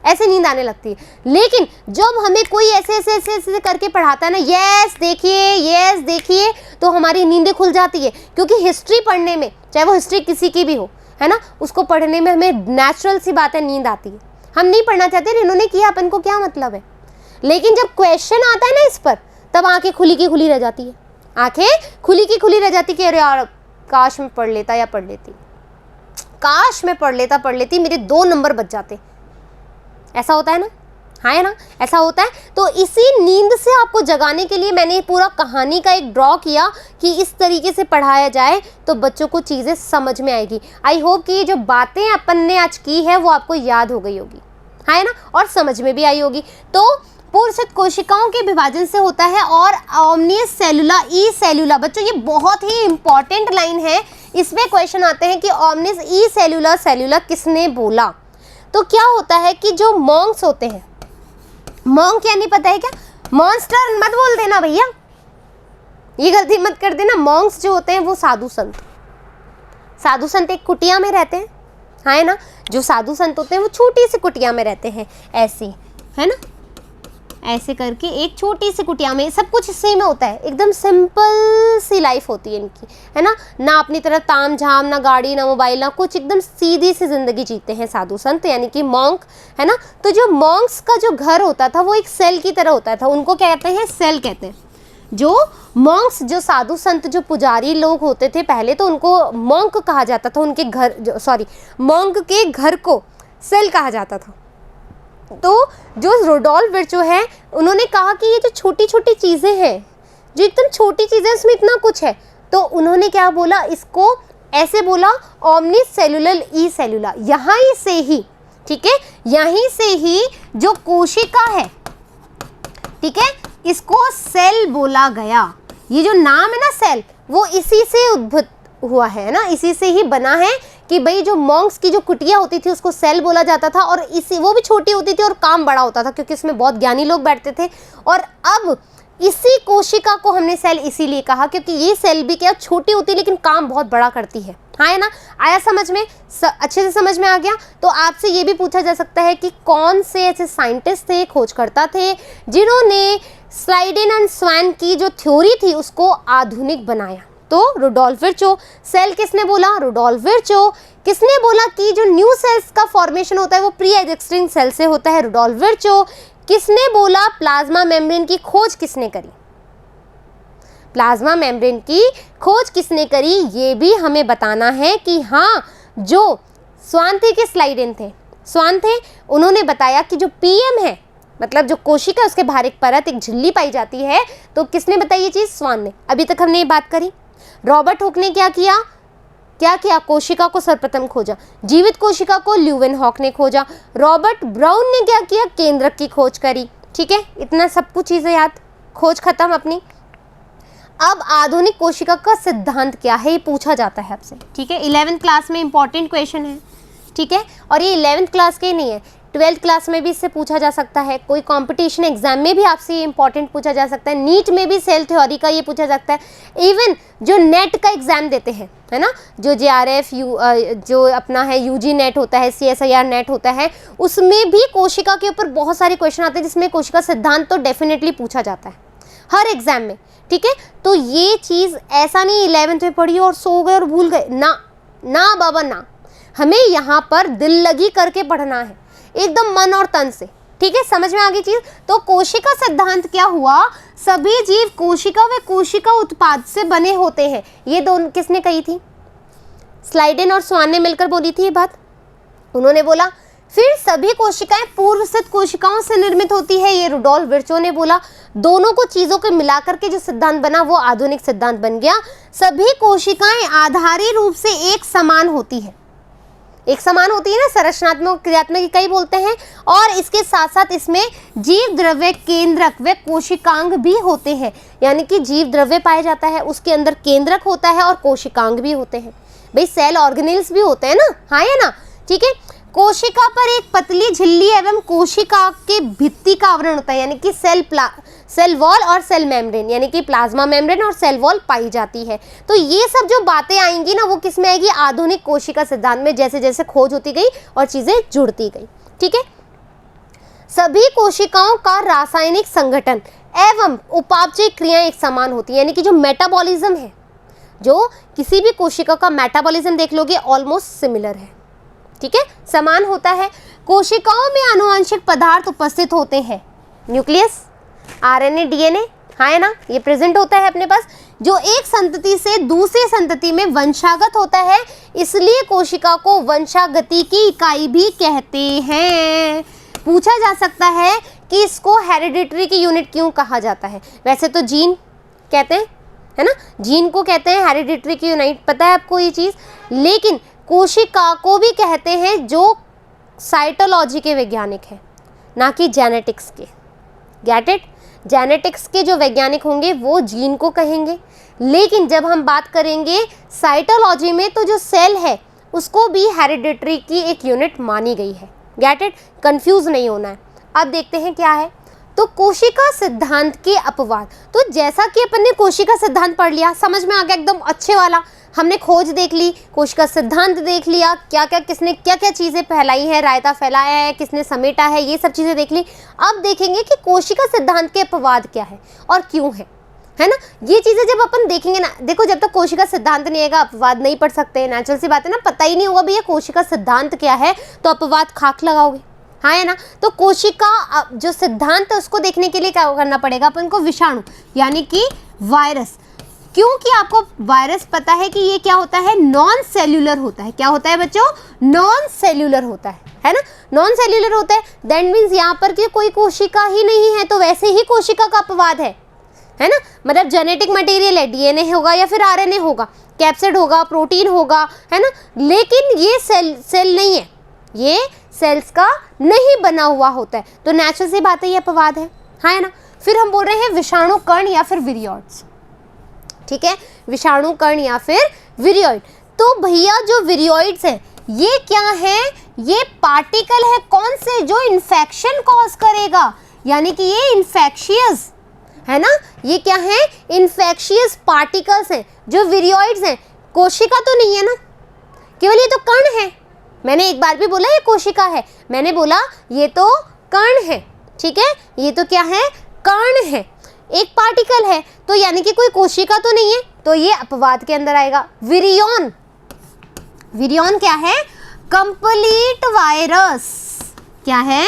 ऐसे नींद आने लगती है। लेकिन जब हमें कोई ऐसे करके पढ़ाता है ना, यस देखिए, तो हमारी नींदें खुल जाती है। क्योंकि हिस्ट्री पढ़ने में, चाहे वो हिस्ट्री किसी की भी हो, है ना, उसको पढ़ने में हमें नेचुरल सी बात है, नींद आती है। हम नहीं पढ़ना चाहते, इन्होंने किया, अपन को क्या मतलब है। लेकिन जब क्वेश्चन आता है ना इस पर, तब आंखें खुली की खुली रह जाती है, आंखें खुली की खुली रह जाती कि अरे यार काश मैं पढ़ लेता या पढ़ लेती, काश मैं पढ़ लेती, मेरे 2 नंबर बच जाते। ऐसा होता है ना? हाँ है ना? ऐसा होता है। तो इसी नींद से आपको जगाने के लिए मैंने पूरा कहानी का एक ड्रॉ किया कि इस तरीके से पढ़ाया जाए तो बच्चों को चीज़ें समझ में आएगी। आई होप कि ये जो बातें अपन ने आज की है वो आपको याद हो गई होगी, हाँ है ना, और समझ में भी आई होगी। तो पूर्वस्थित कोशिकाओं के विभाजन से होता है और ओमनियस सेलुला ई सेलुला, बच्चों ये बहुत ही इंपॉर्टेंट लाइन है। इसमें क्वेश्चन आते हैं कि ओमनियस ई सेलुला किसने बोला। तो क्या होता है कि जो मॉन्क्स होते हैं, मॉन्क यानी पता है क्या? मॉन्स्टर मत बोल देना भैया, ये गलती मत कर देना। मॉन्क्स जो होते हैं वो साधु संत एक कुटिया में रहते हैं, हाँ है ना। जो साधु संत होते हैं वो छोटी सी कुटिया में रहते हैं, ऐसी, है ना, ऐसे करके एक छोटी सी कुटिया में, सब कुछ इसी में होता है, एकदम सिंपल सी लाइफ होती है इनकी, है ना अपनी तरह ताम झाम, ना गाड़ी, ना मोबाइल, ना कुछ, एकदम सीधी सी जिंदगी जीते हैं साधु संत यानी कि मॉन्क, है ना। तो जो मॉन्क्स का जो घर होता था वो एक सेल की तरह होता था, उनको क्या कहते हैं? सेल कहते हैं। जो मॉन्क्स, जो साधु संत, जो पुजारी लोग होते थे पहले, तो उनको मॉन्क कहा जाता था, उनके घर, मॉन्क के घर को सेल कहा जाता था। तो जो रुडोल्फ विर्चो है उन्होंने कहा कि ये जो छोटी छोटी चीज़ें हैं, जो एकदम छोटी चीज़ें, इसमें इतना कुछ है, तो उन्होंने क्या बोला? इसको ऐसे बोला, ओमनिस सेलुलर ई सेलुला। यहाँ से ही, ठीक है, यहीं से ही जो कोशिका है, ठीक है, इसको सेल बोला गया। ये जो नाम है ना सेल, वो इसी से उद्भूत हुआ है ना, इसी से ही बना है कि भाई जो मॉन्क्स की जो कुटिया होती थी उसको सेल बोला जाता था। और इसी, वो भी छोटी होती थी और काम बड़ा होता था क्योंकि इसमें बहुत ज्ञानी लोग बैठते थे। और अब इसी कोशिका को हमने सेल इसीलिए कहा क्योंकि ये सेल भी क्या छोटी होती है लेकिन काम बहुत बड़ा करती है, हाँ है ना। आया समझ में? अच्छे से समझ में आ गया? तो आपसे ये भी पूछा जा सकता है कि कौन से ऐसे साइंटिस्ट थे, खोजकर्ता थे, जिन्होंने स्लाइडेन एंड स्वान की जो थ्योरी थी उसको आधुनिक बनाया। तो रुडोल्फ विर्चो। सेल किसने बोला? Rudolf Virchow. किसने बोला कि जो न्यू सेल्स का फॉर्मेशन होता है वो प्री एग्जिस्टिंग सेल से होता है? Rudolf Virchow. किसने बोला प्लाज्मा मेम्ब्रेन की खोज किसने करी? प्लाज्मा मेम्ब्रेन की खोज किसने करी ये भी हमें बताना है कि हाँ, जो स्वान थे कि स्लाइडेन थे? स्वान थे। उन्होंने बताया कि जो पीएम है, मतलब जो कोशिका उसके बाहर एक परत, एक झिल्ली पाई जाती है, तो किसने बताई ये चीज़? स्वान ने। अभी तक हमने ये बात करी। रॉबर्ट हुक ने क्या किया? कोशिका को सर्वप्रथम खोजा। जीवित कोशिका को ल्यूवेनहॉक ने खोजा। रॉबर्ट ब्राउन ने क्या किया? केंद्रक की खोज करी। ठीक है, इतना सब कुछ चीज़ें याद, खोज खत्म अपनी। अब आधुनिक कोशिका का सिद्धांत क्या है ये पूछा जाता है आपसे, ठीक है। 11th क्लास में इंपॉर्टेंट क्वेश्चन है, ठीक है। और ये 11th क्लास के ही नहीं है, 12th क्लास में भी इससे पूछा जा सकता है। कोई कंपटीशन एग्जाम में भी आपसे ये इंपॉर्टेंट पूछा जा सकता है। नीट में भी सेल थ्योरी का ये पूछा जाता है। इवन जो नेट का एग्जाम देते हैं, है ना, जो JRF जो अपना है UG नेट होता है, CSIR नेट होता है, उसमें भी कोशिका के ऊपर बहुत सारे क्वेश्चन आते हैं जिसमें कोशिका सिद्धांत तो डेफिनेटली पूछा जाता है हर एग्जाम में, ठीक है। तो ये चीज़ ऐसा नहीं 11th में पढ़ी और सो गए और भूल गए, ना ना बाबा ना, हमें यहाँ पर दिल लगी करके पढ़ना है, एकदम मन और तन से, ठीक है, समझ में आ गई चीज। तो कोशिका सिद्धांत क्या हुआ, सभी जीव कोशिका व कोशिका उत्पाद से बने होते हैं। ये दोनों किसने कही थी, स्लाइडेन और स्वान ने मिलकर बोली थी ये बात। उन्होंने बोला फिर सभी कोशिकाएं पूर्व स्थित कोशिकाओं से निर्मित होती है, ये रुडोल्फ विर्चो ने बोला। दोनों को चीजों को मिलाकर के जो सिद्धांत बना वो आधुनिक सिद्धांत बन गया। सभी कोशिकाएं आधारी रूप से एक समान होती है, एक समान होती है ना, संरचनात्मक क्रियात्मक इकाई बोलते हैं। और इसके साथ साथ इसमें जीव द्रव्य केंद्रक व कोशिकांग भी होते हैं, यानी कि जीव द्रव्य पाया जाता है, उसके अंदर केंद्रक होता है और कोशिकांग भी होते हैं। भाई सेल ऑर्गेनेल्स भी होते हैं ना, हाँ या ना, ठीक है। कोशिका पर एक पतली झिल्ली एवं कोशिका के भित्ति का आवरण होता है, यानी कि सेल वॉल और सेल मेम्ब्रेन, यानी कि प्लाज्मा मेम्ब्रेन और सेल वॉल पाई जाती है। तो ये सब जो बातें आएंगी ना वो किस में आएगी, आधुनिक कोशिका सिद्धांत में, जैसे जैसे खोज होती गई और चीजें जुड़ती गई, ठीक है। सभी कोशिकाओं का रासायनिक संगठन एवं उपापचय क्रियाएं एक समान होती है, यानी कि जो मेटाबॉलिज्म है, जो किसी भी कोशिका का मेटाबॉलिज्म देख लोगे ऑलमोस्ट सिमिलर है, ठीक है, समान होता है। कोशिकाओं में आनुवंशिक पदार्थ उपस्थित होते हैं, न्यूक्लियस, आरएनए, डीएनए, हाँ है ना, ये प्रेजेंट होता है अपने पास, जो एक संतति से दूसरी संतति में वंशागत होता है, इसलिए कोशिका को वंशागति की इकाई भी कहते हैं। पूछा जा सकता है कि इसको हेरिडिटरी की यूनिट क्यों कहा जाता है। वैसे तो जीन कहते हैं, है ना, जीन को कहते हैं हेरिडिटरी की यूनिट, पता है आपको ये चीज़। लेकिन कोशिका को भी कहते हैं, जो साइटोलॉजी के वैज्ञानिक हैं, ना कि जेनेटिक्स के, गेट इट। जेनेटिक्स के जो वैज्ञानिक होंगे वो जीन को कहेंगे, लेकिन जब हम बात करेंगे साइटोलॉजी में तो जो सेल है उसको भी हेरिडिटरी की एक यूनिट मानी गई है, गेट इट, कंफ्यूज नहीं होना है। अब देखते हैं क्या है, तो कोशिका सिद्धांत के अपवाद। तो जैसा कि अपन ने कोशिका सिद्धांत पढ़ लिया, समझ में आ गया एकदम अच्छे वाला, हमने खोज देख ली, कोशिका सिद्धांत देख लिया, क्या क्या किसने क्या क्या चीज़ें फैलाई है, रायता फैलाया है, किसने समेटा है, ये सब चीज़ें देख ली। अब देखेंगे कि कोशिका सिद्धांत के अपवाद क्या है और क्यों है ना। ये चीज़ें जब अपन देखेंगे ना, देखो जब तक कोशिका सिद्धांत नहीं आएगा अपवाद नहीं पढ़ सकते, नेचुरल सी बात है ना, पता ही नहीं होगा भैया कोशिका सिद्धांत क्या है तो अपवाद खाक लगाओगे, हाँ है ना। तो कोशिका जो सिद्धांत है उसको देखने के लिए क्या करना पड़ेगा अपन को, विषाणु यानी कि वायरस, क्योंकि आपको वायरस पता है कि ये क्या होता है, नॉन सेल्यूलर होता है। क्या होता है बच्चों, नॉन सेल्यूलर होता है ना, नॉन सेल्यूलर होता है। दैट मीन्स यहाँ पर कि कोई कोशिका ही नहीं है, तो वैसे ही कोशिका का अपवाद है ना, मतलब जेनेटिक मटेरियल है, डीएनए होगा या फिर आरएनए होगा, कैप्सिड होगा, प्रोटीन होगा, है ना, लेकिन ये सेल नहीं है, ये सेल्स का नहीं बना हुआ होता है, तो नेचुरल सी बात है ये अपवाद है, हाँ है ना। फिर हम बोल रहे हैं विषाणु कण या फिर विरियोइड्स, ठीक है, विषाणु कण या फिर विरियोइड। तो भैया जो विरियोइड्स है ये क्या है, ये पार्टिकल है, कौन से, जो इन्फेक्शन कॉज करेगा, यानी कि ये इन्फेक्शियस है ना, ये क्या है, इन्फेक्शियस पार्टिकल्स हैं जो विरियोइड्स हैं। कोशिका तो नहीं है ना, केवल ये तो कण है। मैंने एक बार भी बोला ये कोशिका है, मैंने बोला ये तो कण है, ठीक है, ये तो क्या है, कण है, एक पार्टिकल है, तो यानी कि कोई कोशिका तो नहीं है, तो ये अपवाद के अंदर आएगा। विरियन, विरियन क्या है, कंप्लीट वायरस, क्या है,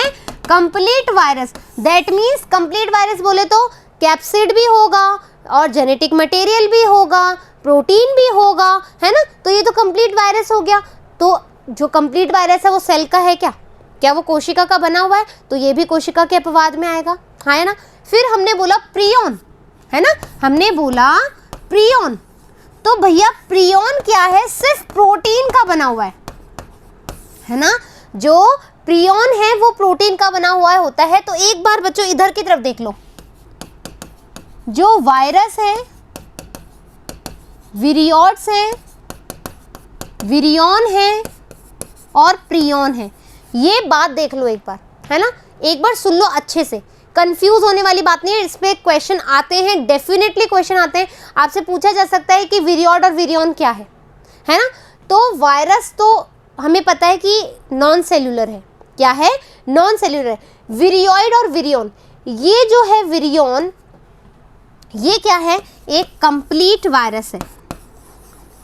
complete virus. That means complete virus बोले तो कैप्सिड भी होगा और जेनेटिक मटेरियल भी होगा, प्रोटीन भी होगा, है ना, तो ये तो कंप्लीट वायरस हो गया। तो जो कंप्लीट वायरस है वो सेल का है क्या वो कोशिका का बना हुआ है, तो ये भी कोशिका के अपवाद में आएगा, हाँ है ना। फिर हमने बोला प्रियन, है ना, हमने बोला प्रियन, तो भैया प्रियन क्या है, सिर्फ प्रोटीन का बना हुआ है ना, जो प्रियन है वो प्रोटीन का बना हुआ होता है। तो एक बार बच्चों इधर की तरफ देख लो, जो वायरस है, विरियोइड्स है, विरियन है और प्रियन है, ये बात देख लो एक बार, है ना, एक बार सुन लो अच्छे से, कंफ्यूज होने वाली बात नहीं है। इस पे क्वेश्चन आते हैं, डेफिनेटली क्वेश्चन आते हैं, आपसे पूछा जा सकता है कि विरियोइड और विरियन क्या है ना। तो वायरस तो हमें पता है कि नॉन सेल्यूलर है, क्या है, नॉन सेल्यूलर है। विरियोइड और विरियन, ये जो है विरियन, ये क्या है, एक कंप्लीट वायरस है,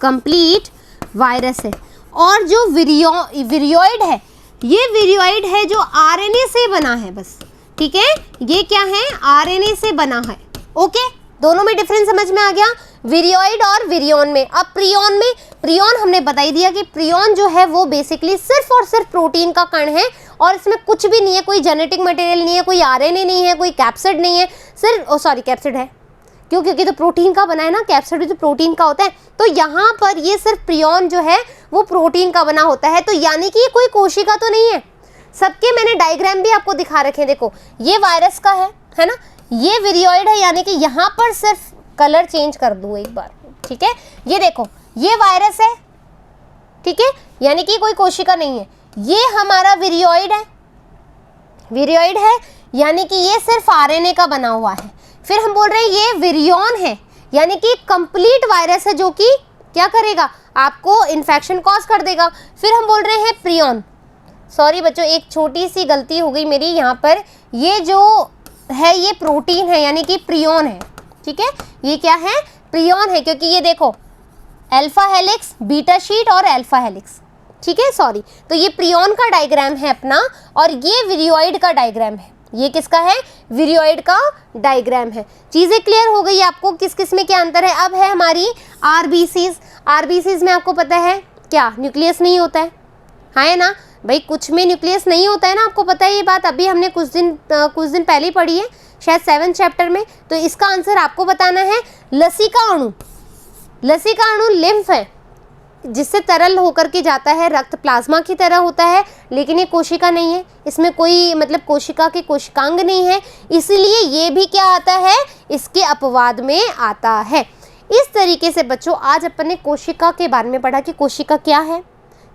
कंप्लीट वायरस है। और जो विरियोइड है ये विरियोइड है जो आरएनए से बना है बस, ठीक है, ये क्या है, आरएनए से बना है। ओके, दोनों में डिफरेंस समझ में आ गया, विरियोइड और विरियोन में। अब प्रियोन में, प्रियोन हमने बता ही दिया कि प्रियोन जो है वो बेसिकली सिर्फ और सिर्फ प्रोटीन का कण है और इसमें कुछ भी नहीं है, कोई जेनेटिक मटेरियल नहीं है, कोई आरएनए नहीं है, कोई कैप्सिड नहीं है, सिर्फ सॉरी कैप्सिड है क्यों, क्योंकि तो प्रोटीन का बना है ना, कैप्सिड भी तो प्रोटीन का होता है। तो यहाँ पर ये सिर्फ प्रियोन जो है वो प्रोटीन का बना होता है। तो यानी कि ये कोई कोशिका तो नहीं है। सबके मैंने डायग्राम भी आपको दिखा रखे हैं, देखो ये वायरस का है ना, ये विरियोइड है, यानी कि यहाँ पर सिर्फ कलर चेंज कर दूँ एक बार, ठीक है, ये देखो ये वायरस है, ठीक है, यानी कि कोई कोशिका नहीं है। ये हमारा विरियोइड है, विरियोइड है यानी कि ये सिर्फ आरएनए का बना हुआ है। फिर हम बोल रहे हैं ये विरियोन है, यानी कि कंप्लीट वायरस है जो कि क्या करेगा, आपको इन्फेक्शन कॉज कर देगा। फिर हम बोल रहे हैं प्रियोन, सॉरी बच्चों एक छोटी सी गलती हो गई मेरी यहाँ पर, ये जो है ये प्रोटीन है यानी कि प्रियोन है, ठीक है, ये क्या है, प्रियोन है, क्योंकि ये देखो अल्फा हेलिक्स, बीटा शीट और अल्फा हेलिक्स, ठीक है, सॉरी। तो ये प्रियोन का डायग्राम है अपना और ये विरियोइड का डायग्राम है। ये किसका है, विरियोइड का डायग्राम है। चीज़ें क्लियर हो गई आपको किस किस में क्या अंतर है। अब है हमारी आरबीसीज। आरबीसीज में आपको पता है क्या, न्यूक्लियस नहीं होता है ना भाई, कुछ में न्यूक्लियस नहीं होता है ना, आपको पता है ये बात, अभी हमने कुछ दिन पहले ही पढ़ी है, शायद 7th चैप्टर में। तो इसका आंसर आपको बताना है लसिका अणु। लसिका अणु लिम्फ है जिससे तरल होकर के जाता है, रक्त प्लाज्मा की तरह होता है, लेकिन ये कोशिका नहीं है, इसमें कोई मतलब कोशिका के कोशिकांग नहीं है, इसलिए ये भी क्या आता है, इसके अपवाद में आता है। इस तरीके से बच्चों आज अपन ने कोशिका के बारे में पढ़ा कि कोशिका क्या है,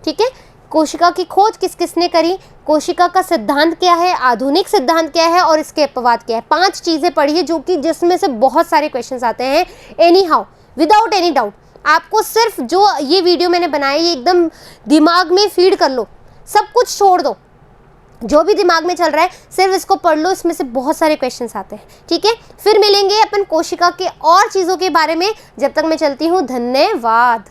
ठीक है, कोशिका की खोज किस किसने करी, कोशिका का सिद्धांत क्या है, आधुनिक सिद्धांत क्या है और इसके अपवाद क्या है। 5 चीज़ें पढ़ी है जो कि जिसमें से बहुत सारे क्वेश्चंस आते हैं any how, without any doubt. आपको सिर्फ जो ये वीडियो मैंने बनाई ये एकदम दिमाग में फीड कर लो, सब कुछ छोड़ दो, जो भी दिमाग में चल रहा है सिर्फ इसको पढ़ लो, इसमें से बहुत सारे क्वेश्चंस आते हैं, ठीक है। फिर मिलेंगे अपन कोशिका के और चीज़ों के बारे में, जब तक मैं चलती हूँ, धन्यवाद।